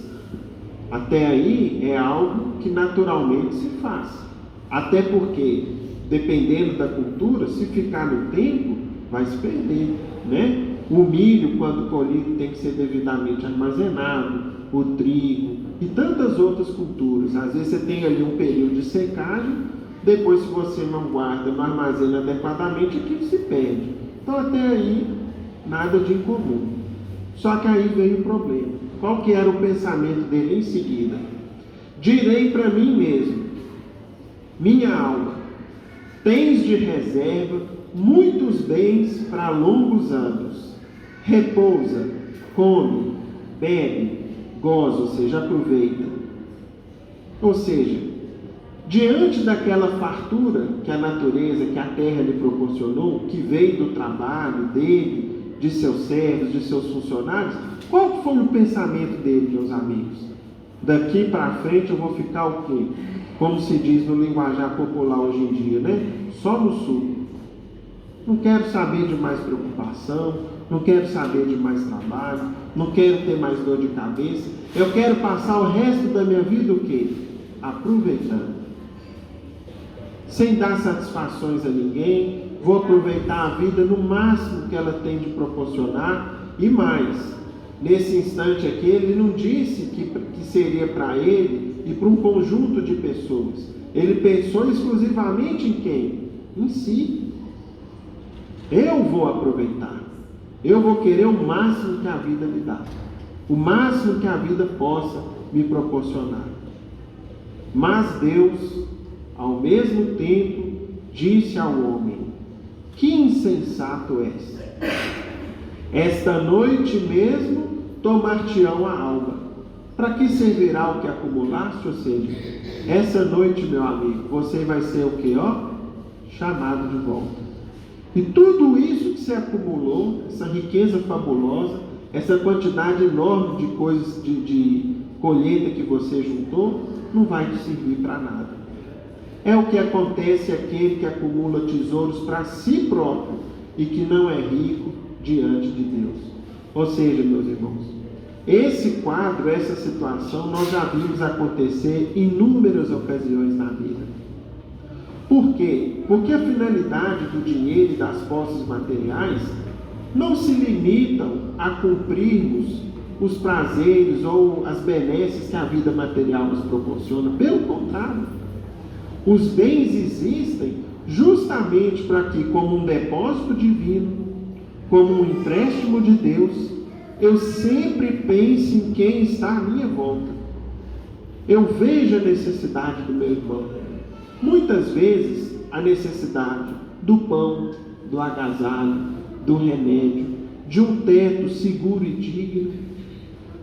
Até aí é algo que naturalmente se faz. Até porque, dependendo da cultura, se ficar no tempo, vai se perder, O milho, quando colhido, tem que ser devidamente armazenado, o trigo e tantas outras culturas. Às vezes você tem ali um período de secagem, depois se você não guarda, não armazena adequadamente, aquilo se perde. Então até aí, nada de incomum. Só que aí veio o problema. Qual que era o pensamento dele em seguida? Direi para mim mesmo: minha alma, tens de reserva muitos bens para longos anos. Repousa, come, bebe, goza, ou seja, aproveita. Ou seja, diante daquela fartura que a natureza, que a terra lhe proporcionou, que veio do trabalho dele, de seus servos, de seus funcionários, qual foi o pensamento dele, meus amigos? Daqui para frente eu vou ficar o quê? Como se diz no linguajar popular hoje em dia, Só no sul. Não quero saber de mais preocupação, não quero saber de mais trabalho, não quero ter mais dor de cabeça, eu quero passar o resto da minha vida o quê? Aproveitando. Sem dar satisfações a ninguém, vou aproveitar a vida no máximo que ela tem de proporcionar e mais. Nesse instante aqui, ele não disse que seria para ele e para um conjunto de pessoas. Ele pensou exclusivamente em quem? Em si. Eu vou aproveitar. Eu vou querer o máximo que a vida me dá. O máximo que a vida possa me proporcionar. Mas Deus, ao mesmo tempo, disse ao homem: que insensato és! Esta noite mesmo tomar-te-ão a alma. Para que servirá o que acumulaste? Ou seja, essa noite, meu amigo, você vai ser o que? Chamado de volta. E tudo isso que você acumulou, essa riqueza fabulosa, essa quantidade enorme de coisas de colheita que você juntou, não vai te servir para nada. É o que acontece àquele que acumula tesouros para si próprio e que não é rico diante de Deus. Ou seja, meus irmãos, esse quadro, essa situação, nós já vimos acontecer em inúmeras ocasiões na vida. Por quê? Porque a finalidade do dinheiro e das posses materiais não se limitam a cumprirmos os prazeres ou as benesses que a vida material nos proporciona. Pelo contrário, os bens existem justamente para que, como um depósito divino, como um empréstimo de Deus, eu sempre pense em quem está à minha volta. Eu vejo a necessidade do meu irmão. Muitas vezes, a necessidade do pão, do agasalho, do remédio, de um teto seguro e digno,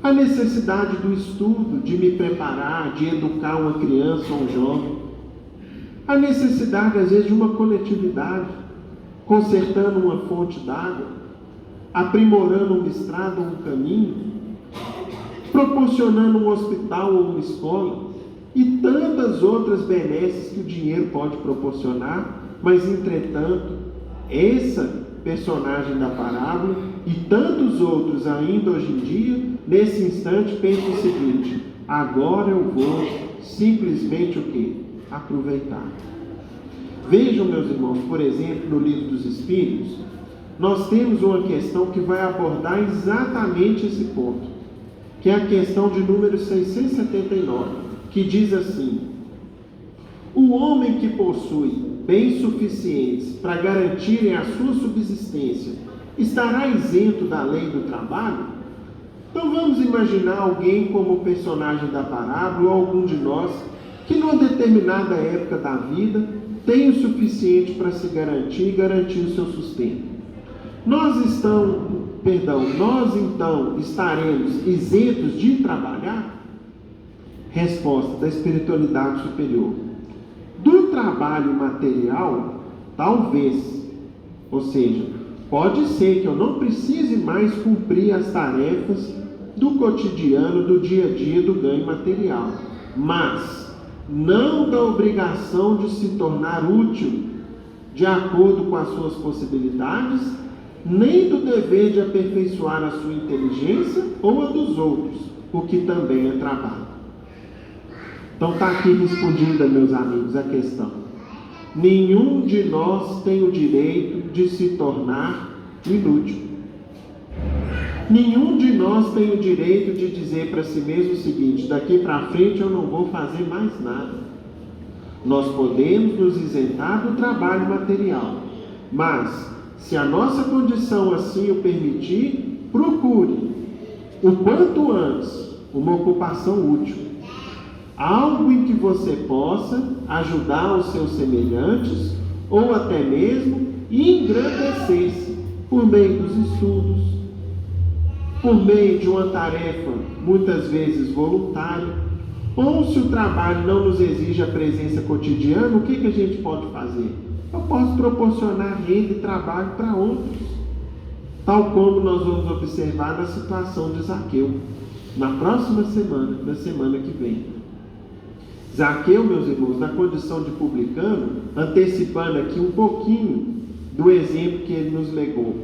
a necessidade do estudo, de me preparar, de educar uma criança ou um jovem, a necessidade, às vezes, de uma coletividade, consertando uma fonte d'água, aprimorando uma estrada ou um caminho, proporcionando um hospital ou uma escola, e tantas outras benesses que o dinheiro pode proporcionar, mas, entretanto, essa personagem da parábola e tantos outros ainda hoje em dia, nesse instante, pensam o seguinte: agora eu vou simplesmente o quê? Aproveitar. Vejam, meus irmãos, por exemplo, no Livro dos Espíritos, nós temos uma questão que vai abordar exatamente esse ponto, que é a questão de número 679, que diz assim: o homem que possui bens suficientes para garantirem a sua subsistência estará isento da lei do trabalho? Então vamos imaginar alguém como o personagem da parábola, ou algum de nós, que numa determinada época da vida tem o suficiente para se garantir e garantir o seu sustento. Nós então estaremos isentos de trabalhar? Resposta da espiritualidade superior: do trabalho material, talvez. Ou seja, pode ser que eu não precise mais cumprir as tarefas do cotidiano, do dia a dia, do ganho material, mas não da obrigação de se tornar útil de acordo com as suas possibilidades, nem do dever de aperfeiçoar a sua inteligência ou a dos outros, o que também é trabalho. Então está aqui respondida, meus amigos, a questão. Nenhum de nós tem o direito de se tornar inútil. Nenhum de nós tem o direito de dizer para si mesmo o seguinte: daqui para frente eu não vou fazer mais nada. Nós podemos nos isentar do trabalho material, mas se a nossa condição assim o permitir, procure o quanto antes uma ocupação útil. Algo em que você possa ajudar os seus semelhantes ou até mesmo engrandecer-se por meio dos estudos, por meio de uma tarefa muitas vezes voluntária, ou se o trabalho não nos exige a presença cotidiana, o que a gente pode fazer? Eu posso proporcionar renda e trabalho para outros, tal como nós vamos observar na situação de Zaqueu, na próxima semana, na semana que vem. Zaqueu, meus irmãos, na condição de publicano, antecipando aqui um pouquinho do exemplo que ele nos legou.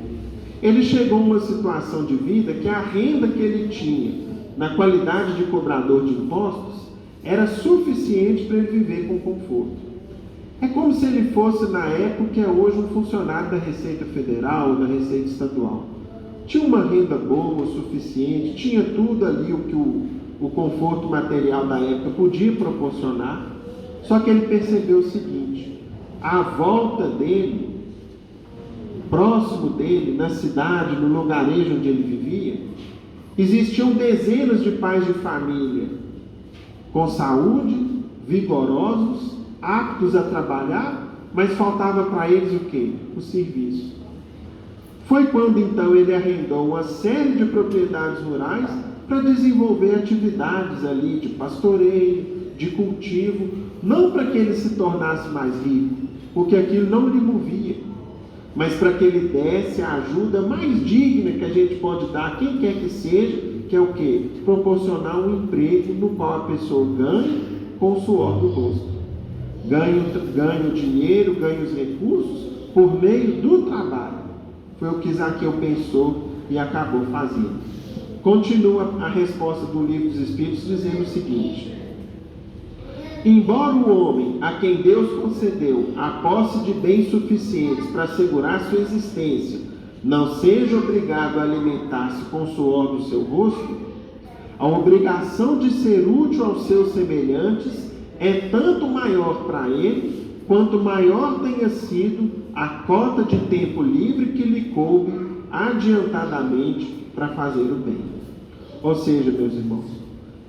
ele chegou a uma situação de vida que a renda que ele tinha, na qualidade de cobrador de impostos, era suficiente para ele viver com conforto. É como se ele fosse, na época, que é hoje um funcionário da Receita Federal ou da Receita Estadual. Tinha uma renda boa, o suficiente, tinha tudo ali o que o conforto material da época podia proporcionar, só que ele percebeu o seguinte: à volta dele, próximo dele, na cidade, no lugarejo onde ele vivia, existiam dezenas de pais de família com saúde, vigorosos, aptos a trabalhar, mas faltava para eles o quê? O serviço. Foi quando então ele arrendou uma série de propriedades rurais para desenvolver atividades ali de pastoreio, de cultivo, não para que ele se tornasse mais rico, porque aquilo não lhe movia, mas para que ele desse a ajuda mais digna que a gente pode dar a quem quer que seja, que é o quê? Proporcionar um emprego no qual a pessoa ganhe com o suor do rosto. Ganhe o dinheiro, ganhe os recursos por meio do trabalho. Foi o que Zaqueu pensou e acabou fazendo. Continua a resposta do Livro dos Espíritos dizendo o seguinte: embora o homem a quem Deus concedeu a posse de bens suficientes para assegurar sua existência não seja obrigado a alimentar-se com o suor do seu rosto, a obrigação de ser útil aos seus semelhantes é tanto maior para ele, quanto maior tenha sido a cota de tempo livre que lhe coube adiantadamente para fazer o bem. Ou seja, meus irmãos,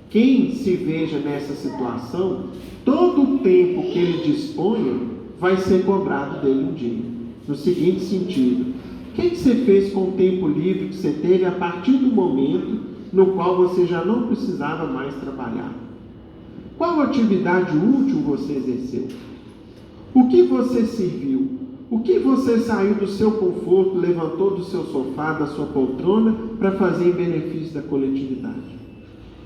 quem se veja nessa situação, todo o tempo que ele disponha vai ser cobrado dele um dia. No seguinte sentido: o que você fez com o tempo livre que você teve a partir do momento no qual você já não precisava mais trabalhar? Qual atividade útil você exerceu? O que você serviu? O que você saiu do seu conforto, levantou do seu sofá, da sua poltrona, para fazer em benefício da coletividade?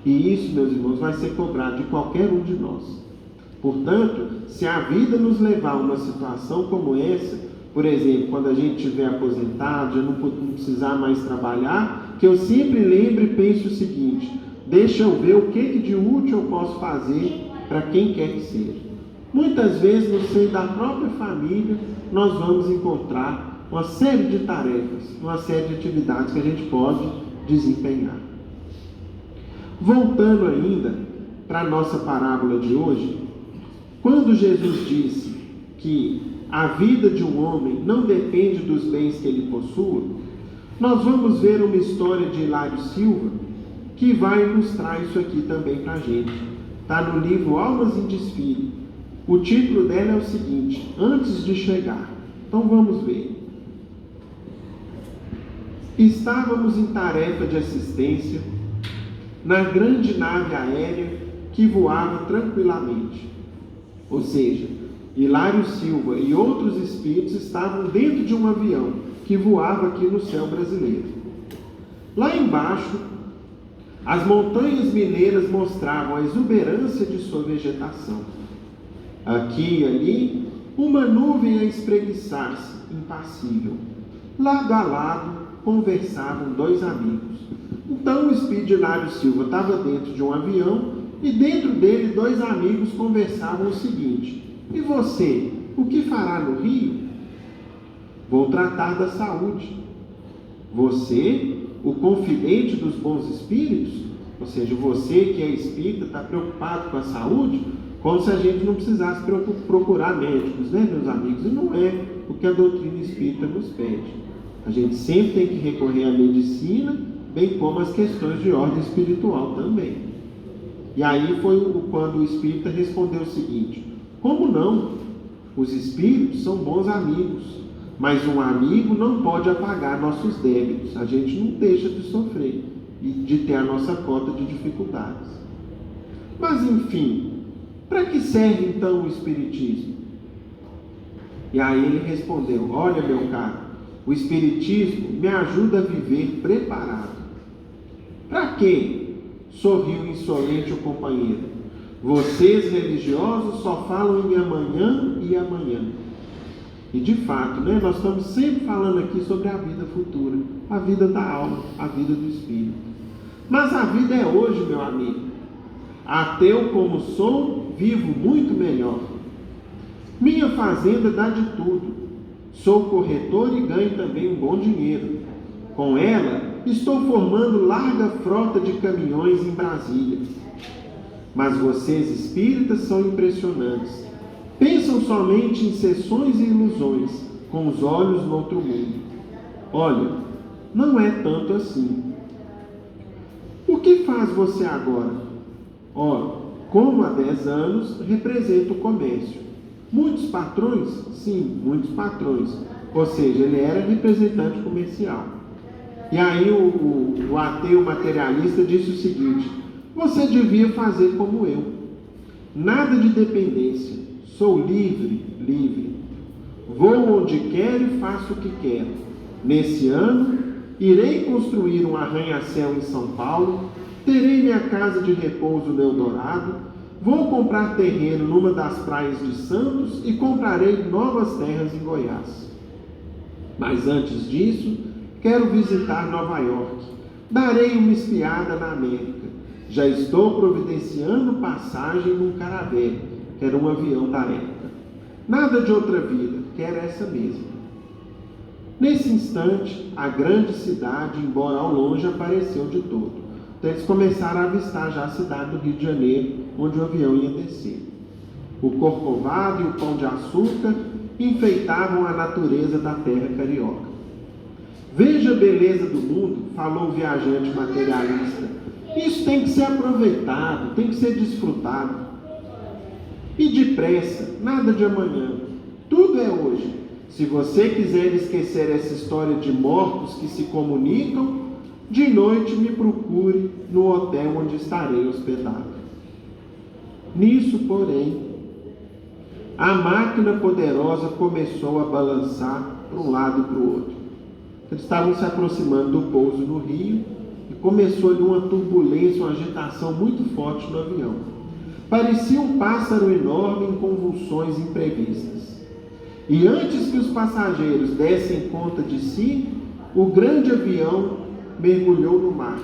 E isso, meus irmãos, vai ser cobrado de qualquer um de nós. Portanto, se a vida nos levar a uma situação como essa, por exemplo, quando a gente estiver aposentado, já não precisar mais trabalhar, que eu sempre lembre e pense o seguinte: deixa eu ver o que de útil eu posso fazer para quem quer que seja. Muitas vezes, no seio da própria família, nós vamos encontrar uma série de tarefas, uma série de atividades que a gente pode desempenhar. Voltando ainda para a nossa parábola de hoje, quando Jesus disse que a vida de um homem não depende dos bens que ele possua, nós vamos ver uma história de Hilário Silva que vai ilustrar isso aqui também para a gente. Está no livro Almas em Desfile. O título dela é o seguinte: Antes de Chegar. Então vamos ver. Estávamos em tarefa de assistência na grande nave aérea que voava tranquilamente. Ou seja, Hilário Silva e outros espíritos estavam dentro de um avião que voava aqui no céu brasileiro. Lá embaixo, as montanhas mineiras mostravam a exuberância de sua vegetação. Aqui e ali, uma nuvem a espreguiçar-se, impassível. Lado a lado, conversavam dois amigos. Então o espírito de Hilário Silva estava dentro de um avião e dentro dele dois amigos conversavam o seguinte: e você, o que fará no Rio? Vou tratar da saúde. Você, o confidente dos bons espíritos, ou seja, você que é espírita, está preocupado com a saúde, como se a gente não precisasse procurar médicos, né, meus amigos? E não é o que a doutrina espírita nos pede. A gente sempre tem que recorrer à medicina, bem como às questões de ordem espiritual também. E aí foi quando o espírita respondeu o seguinte: como não? Os espíritos são bons amigos, mas um amigo não pode apagar nossos débitos. A gente não deixa de sofrer e de ter a nossa cota de dificuldades. Mas enfim, para que serve então o Espiritismo? E aí ele respondeu: olha, meu caro, o Espiritismo me ajuda a viver preparado. Para quê? Sorriu insolente o companheiro. Vocês religiosos só falam em amanhã e amanhã. E de fato, nós estamos sempre falando aqui sobre a vida futura, a vida da alma, a vida do espírito. Mas a vida é hoje, meu amigo. Ateu como sou, vivo muito melhor. Minha fazenda dá de tudo. Sou corretor e ganho também um bom dinheiro. Com ela, estou formando larga frota de caminhões em Brasília. Mas vocês espíritas são impressionantes. Pensam somente em sessões e ilusões, com os olhos no outro mundo. Olha, não é tanto assim. O que faz você agora? Ora, como há 10 anos, representa o comércio. Muitos patrões? Sim, muitos patrões. Ou seja, ele era representante comercial. E aí o ateu materialista disse o seguinte: você devia fazer como eu. Nada de dependência. Sou livre, livre. Vou onde quero e faço o que quero. Nesse ano, irei construir um arranha-céu em São Paulo, terei minha casa de repouso no Eldorado, vou comprar terreno numa das praias de Santos e comprarei novas terras em Goiás. Mas antes disso, quero visitar Nova York. Darei uma espiada na América. Já estou providenciando passagem num Caravelle, que era um avião da época. Nada de outra vida, quero essa mesma. Nesse instante, a grande cidade, embora ao longe, apareceu de todo. Então eles começaram a avistar já a cidade do Rio de Janeiro, onde o avião ia descer. O Corcovado e o Pão de Açúcar enfeitavam a natureza da terra carioca. Veja a beleza do mundo, falou o viajante materialista. Isso tem que ser aproveitado, tem que ser desfrutado. E depressa, nada de amanhã, tudo é hoje. Se você quiser esquecer essa história de mortos que se comunicam, de noite me procure no hotel onde estarei hospedado. Nisso, porém, a máquina poderosa começou a balançar para um lado e para o outro. Eles estavam se aproximando do pouso no Rio e começou ali uma turbulência, uma agitação muito forte no avião. Parecia um pássaro enorme em convulsões imprevistas. E antes que os passageiros dessem conta de si, o grande avião mergulhou no mar,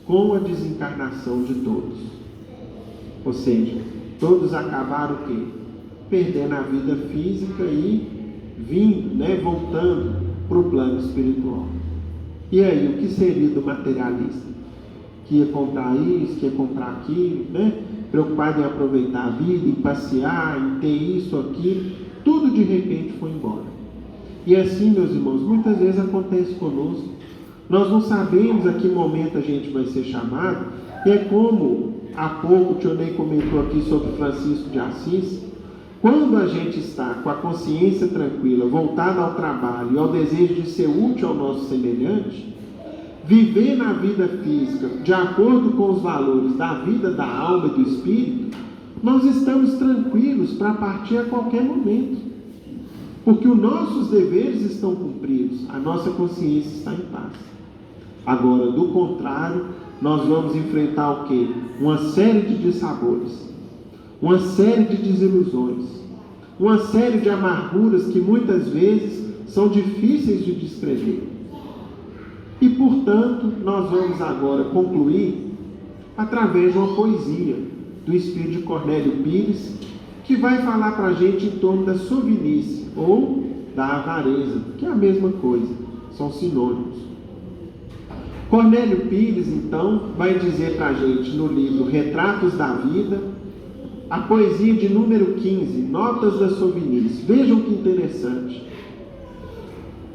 com a desencarnação de todos. Ou seja, todos acabaram o quê? Perdendo a vida física e vindo, voltando para o plano espiritual. E aí, o que seria do materialista? Que ia comprar isso, que ia comprar aquilo, preocupado em aproveitar a vida, em passear, em ter isso, aquilo, tudo de repente foi embora. E assim, meus irmãos, muitas vezes acontece conosco. Nós não sabemos a que momento a gente vai ser chamado, e é como há pouco o tio Ney comentou aqui sobre Francisco de Assis. Quando a gente está com a consciência tranquila, voltada ao trabalho e ao desejo de ser útil ao nosso semelhante, viver na vida física de acordo com os valores da vida, da alma e do espírito, nós estamos tranquilos para partir a qualquer momento. Porque os nossos deveres estão cumpridos, a nossa consciência está em paz. Agora, do contrário, nós vamos enfrentar o quê? Uma série de dissabores, uma série de desilusões, uma série de amarguras que muitas vezes são difíceis de descrever. E, portanto, nós vamos agora concluir através de uma poesia do espírito de Cornélio Pires, que vai falar para a gente em torno da sovinice ou da avareza, que é a mesma coisa, são sinônimos. Cornélio Pires, então, vai dizer para a gente no livro Retratos da Vida, a poesia de número 15, Notas da Sovinice. Vejam que interessante.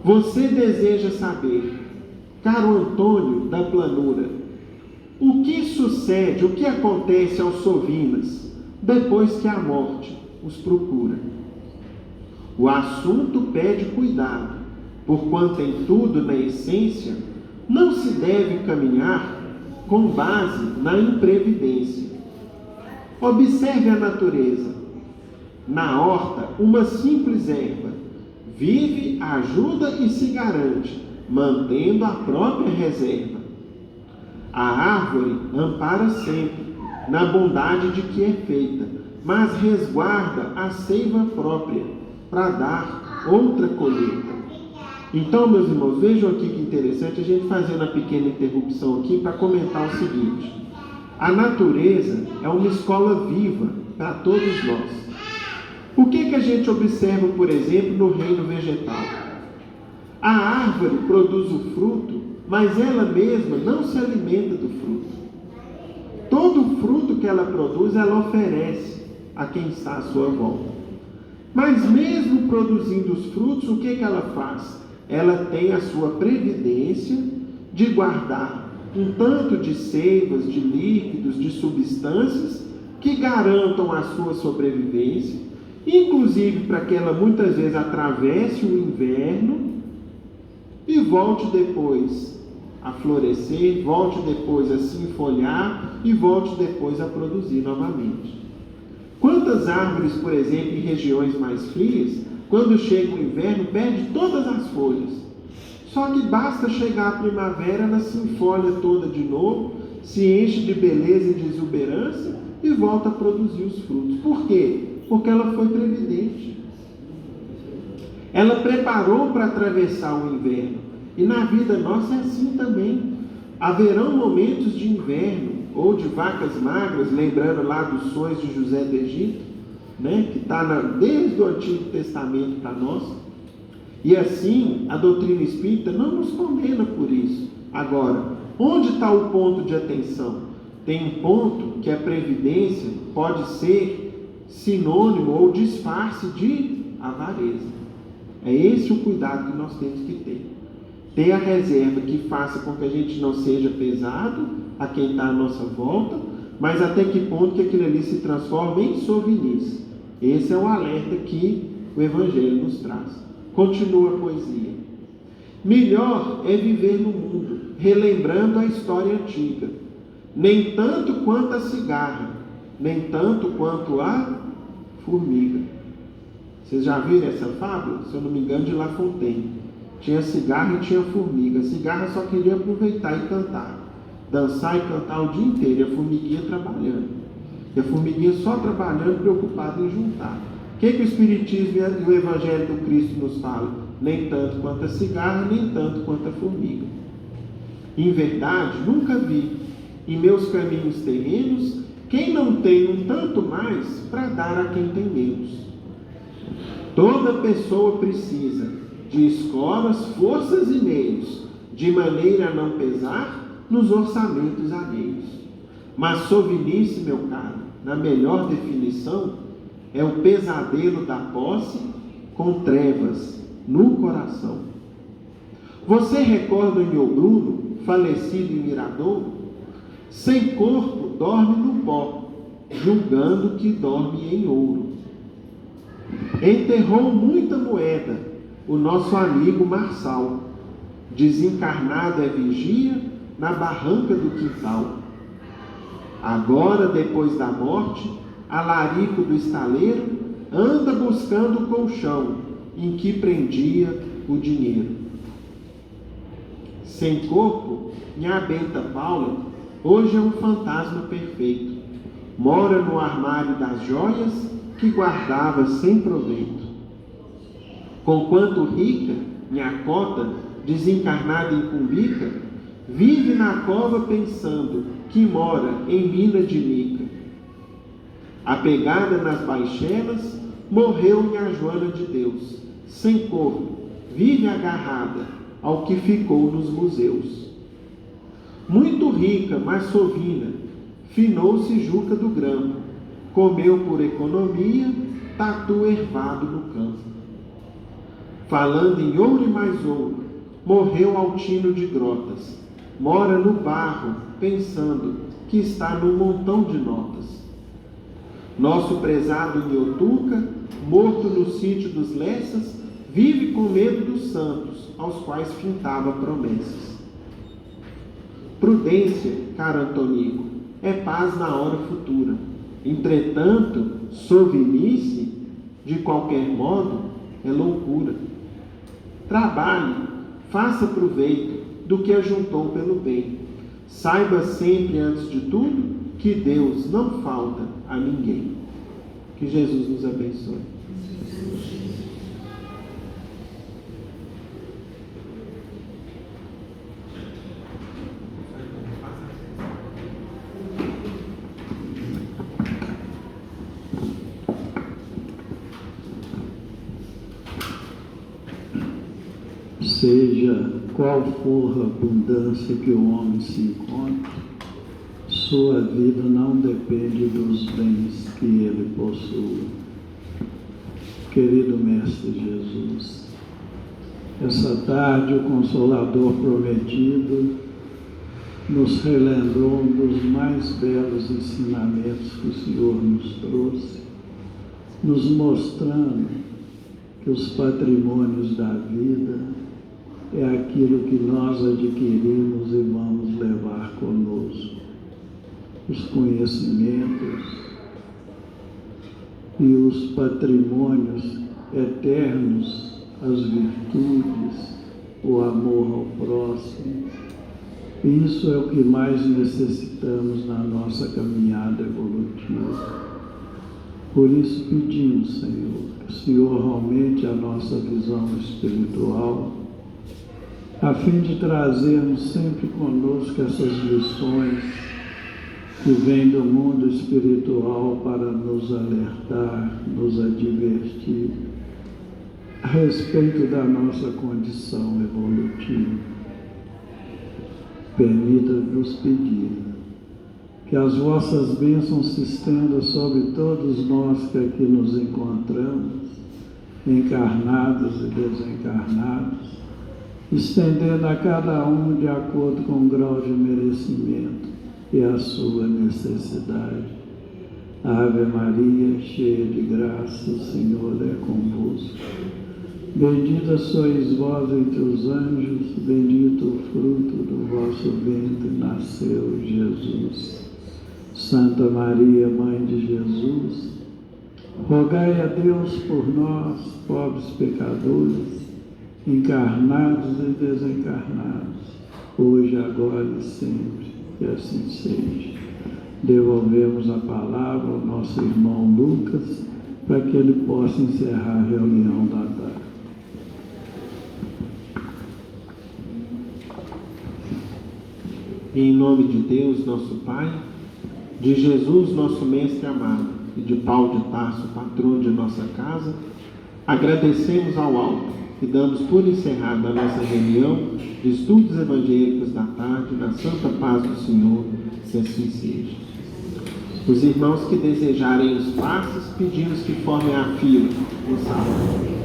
Você deseja saber, caro Antônio da Planura, o que sucede, o que acontece aos sovinas depois que a morte os procura? O assunto pede cuidado, porquanto em tudo, na essência, não se deve caminhar com base na imprevidência. Observe a natureza. Na horta, uma simples erva vive, ajuda e se garante, mantendo a própria reserva. A árvore ampara sempre, na bondade de que é feita, mas resguarda a seiva própria, para dar outra colheita. Então, meus irmãos, vejam aqui que interessante a gente fazer uma pequena interrupção aqui para comentar o seguinte: a natureza é uma escola viva para todos nós. O que a gente observa, por exemplo, no reino vegetal? A árvore produz o fruto, mas ela mesma não se alimenta do fruto. Todo o fruto que ela produz, ela oferece a quem está à sua volta. Mas mesmo produzindo os frutos, o que ela faz? Ela tem a sua previdência de guardar um tanto de seivas, de líquidos, de substâncias que garantam a sua sobrevivência, inclusive para que ela muitas vezes atravesse o inverno e volte depois a florescer, volte depois a se enfolhar e volte depois a produzir novamente. Quantas árvores, por exemplo, em regiões mais frias, quando chega o inverno, perde todas as folhas. Só que basta chegar a primavera, ela se enfolha toda de novo, se enche de beleza e de exuberância e volta a produzir os frutos. Por quê? Porque ela foi previdente. Ela preparou para atravessar o inverno. E na vida nossa é assim também. Haverão momentos de inverno, ou de vacas magras, lembrando lá dos sonhos de José do Egito, né, que está desde o Antigo Testamento para nós. E assim, a doutrina espírita não nos condena por isso. Agora, onde está o ponto de atenção? Tem um ponto que a previdência pode ser sinônimo ou disfarce de avareza. É esse o cuidado que nós temos que ter. Ter a reserva que faça com que a gente não seja pesado a quem está à nossa volta, mas até que ponto que aquilo ali se transforma em sovinice. Esse é o alerta que o Evangelho nos traz. Continua a poesia. Melhor é viver no mundo, relembrando a história antiga, nem tanto quanto a cigarra, nem tanto quanto a formiga. Vocês já viram essa fábula? Se eu não me engano, de La Fontaine. Tinha cigarra e tinha formiga. A cigarra só queria aproveitar e cantar, dançar e cantar o dia inteiro, e a formiguinha trabalhando. E a formiguinha só trabalhando, preocupada em juntar. O que o Espiritismo e o Evangelho do Cristo nos falam? Nem tanto quanto a cigarra, nem tanto quanto a formiga. Em verdade, nunca vi em meus caminhos terrenos quem não tem um tanto mais para dar a quem tem menos. Toda pessoa precisa de escolas, forças e meios, de maneira a não pesar nos orçamentos alheios. Mas sovinice, meu caro, na melhor definição, é o pesadelo da posse com trevas no coração. Você recorda o meu Bruno, falecido em Mirador? Sem corpo, dorme no pó, julgando que dorme em ouro. Enterrou muita moeda o nosso amigo Marçal, desencarnado é vigia na barranca do quintal. Agora, depois da morte, alarico do estaleiro anda buscando o colchão em que prendia o dinheiro. Sem corpo, minha benta Paula hoje é um fantasma perfeito. Mora no armário das joias que guardava sem proveito. Conquanto rica, minha cota, desencarnada em Cumbica, vive na cova pensando que mora em mina de mica. Apegada nas baixelas, morreu minha Joana de Deus, sem corpo, vive agarrada ao que ficou nos museus. Muito rica, mas sovina, finou-se Juca do Grampo, comeu por economia, tatu ervado no campo. Falando em ouro e mais ouro, morreu Altino de Grotas, mora no barro, pensando que está num montão de notas. Nosso prezado Nhotuca, morto no sítio dos Lessas, vive com medo dos santos, aos quais fintava promessas. Prudência, caro Antonico, é paz na hora futura. Entretanto, sovinice, de qualquer modo, é loucura. Trabalhe, faça proveito do que ajuntou pelo bem. Saiba sempre, antes de tudo, que Deus não falta a ninguém. Que Jesus nos abençoe. seja qual for a abundância que o homem se encontre, sua vida não depende dos bens que ele possui. Querido Mestre Jesus, essa tarde o Consolador prometido nos relembrou um dos mais belos ensinamentos que o Senhor nos trouxe, nos mostrando que os patrimônios da vida é aquilo que nós adquirimos e vamos levar conosco. Os conhecimentos e os patrimônios eternos, as virtudes, o amor ao próximo. Isso é o que mais necessitamos na nossa caminhada evolutiva. Por isso pedimos, Senhor, que o Senhor aumente a nossa visão espiritual, a fim de trazermos sempre conosco essas lições que vêm do mundo espiritual para nos alertar, nos advertir a respeito da nossa condição evolutiva. Permita-nos pedir que as vossas bênçãos se estendam sobre todos nós que aqui nos encontramos, encarnados e desencarnados, estendendo a cada um de acordo com o grau de merecimento e a sua necessidade. Ave Maria, cheia de graça, o Senhor é convosco. Bendita sois vós entre os anjos, bendito o fruto do vosso ventre, nasceu Jesus. Santa Maria, Mãe de Jesus, rogai a Deus por nós, pobres pecadores, encarnados e desencarnados, hoje, agora e sempre, que assim seja. Devolvemos a palavra ao nosso irmão Lucas, para que ele possa encerrar a reunião da tarde. Em nome de Deus, nosso Pai, de Jesus, nosso Mestre amado, e de Paulo de Tarso, patrão de nossa casa, agradecemos ao alto e damos por encerrada a nossa reunião de estudos evangélicos da tarde, na santa paz do Senhor, que assim seja. Os irmãos que desejarem os passes, pedimos que formem a fila no salão.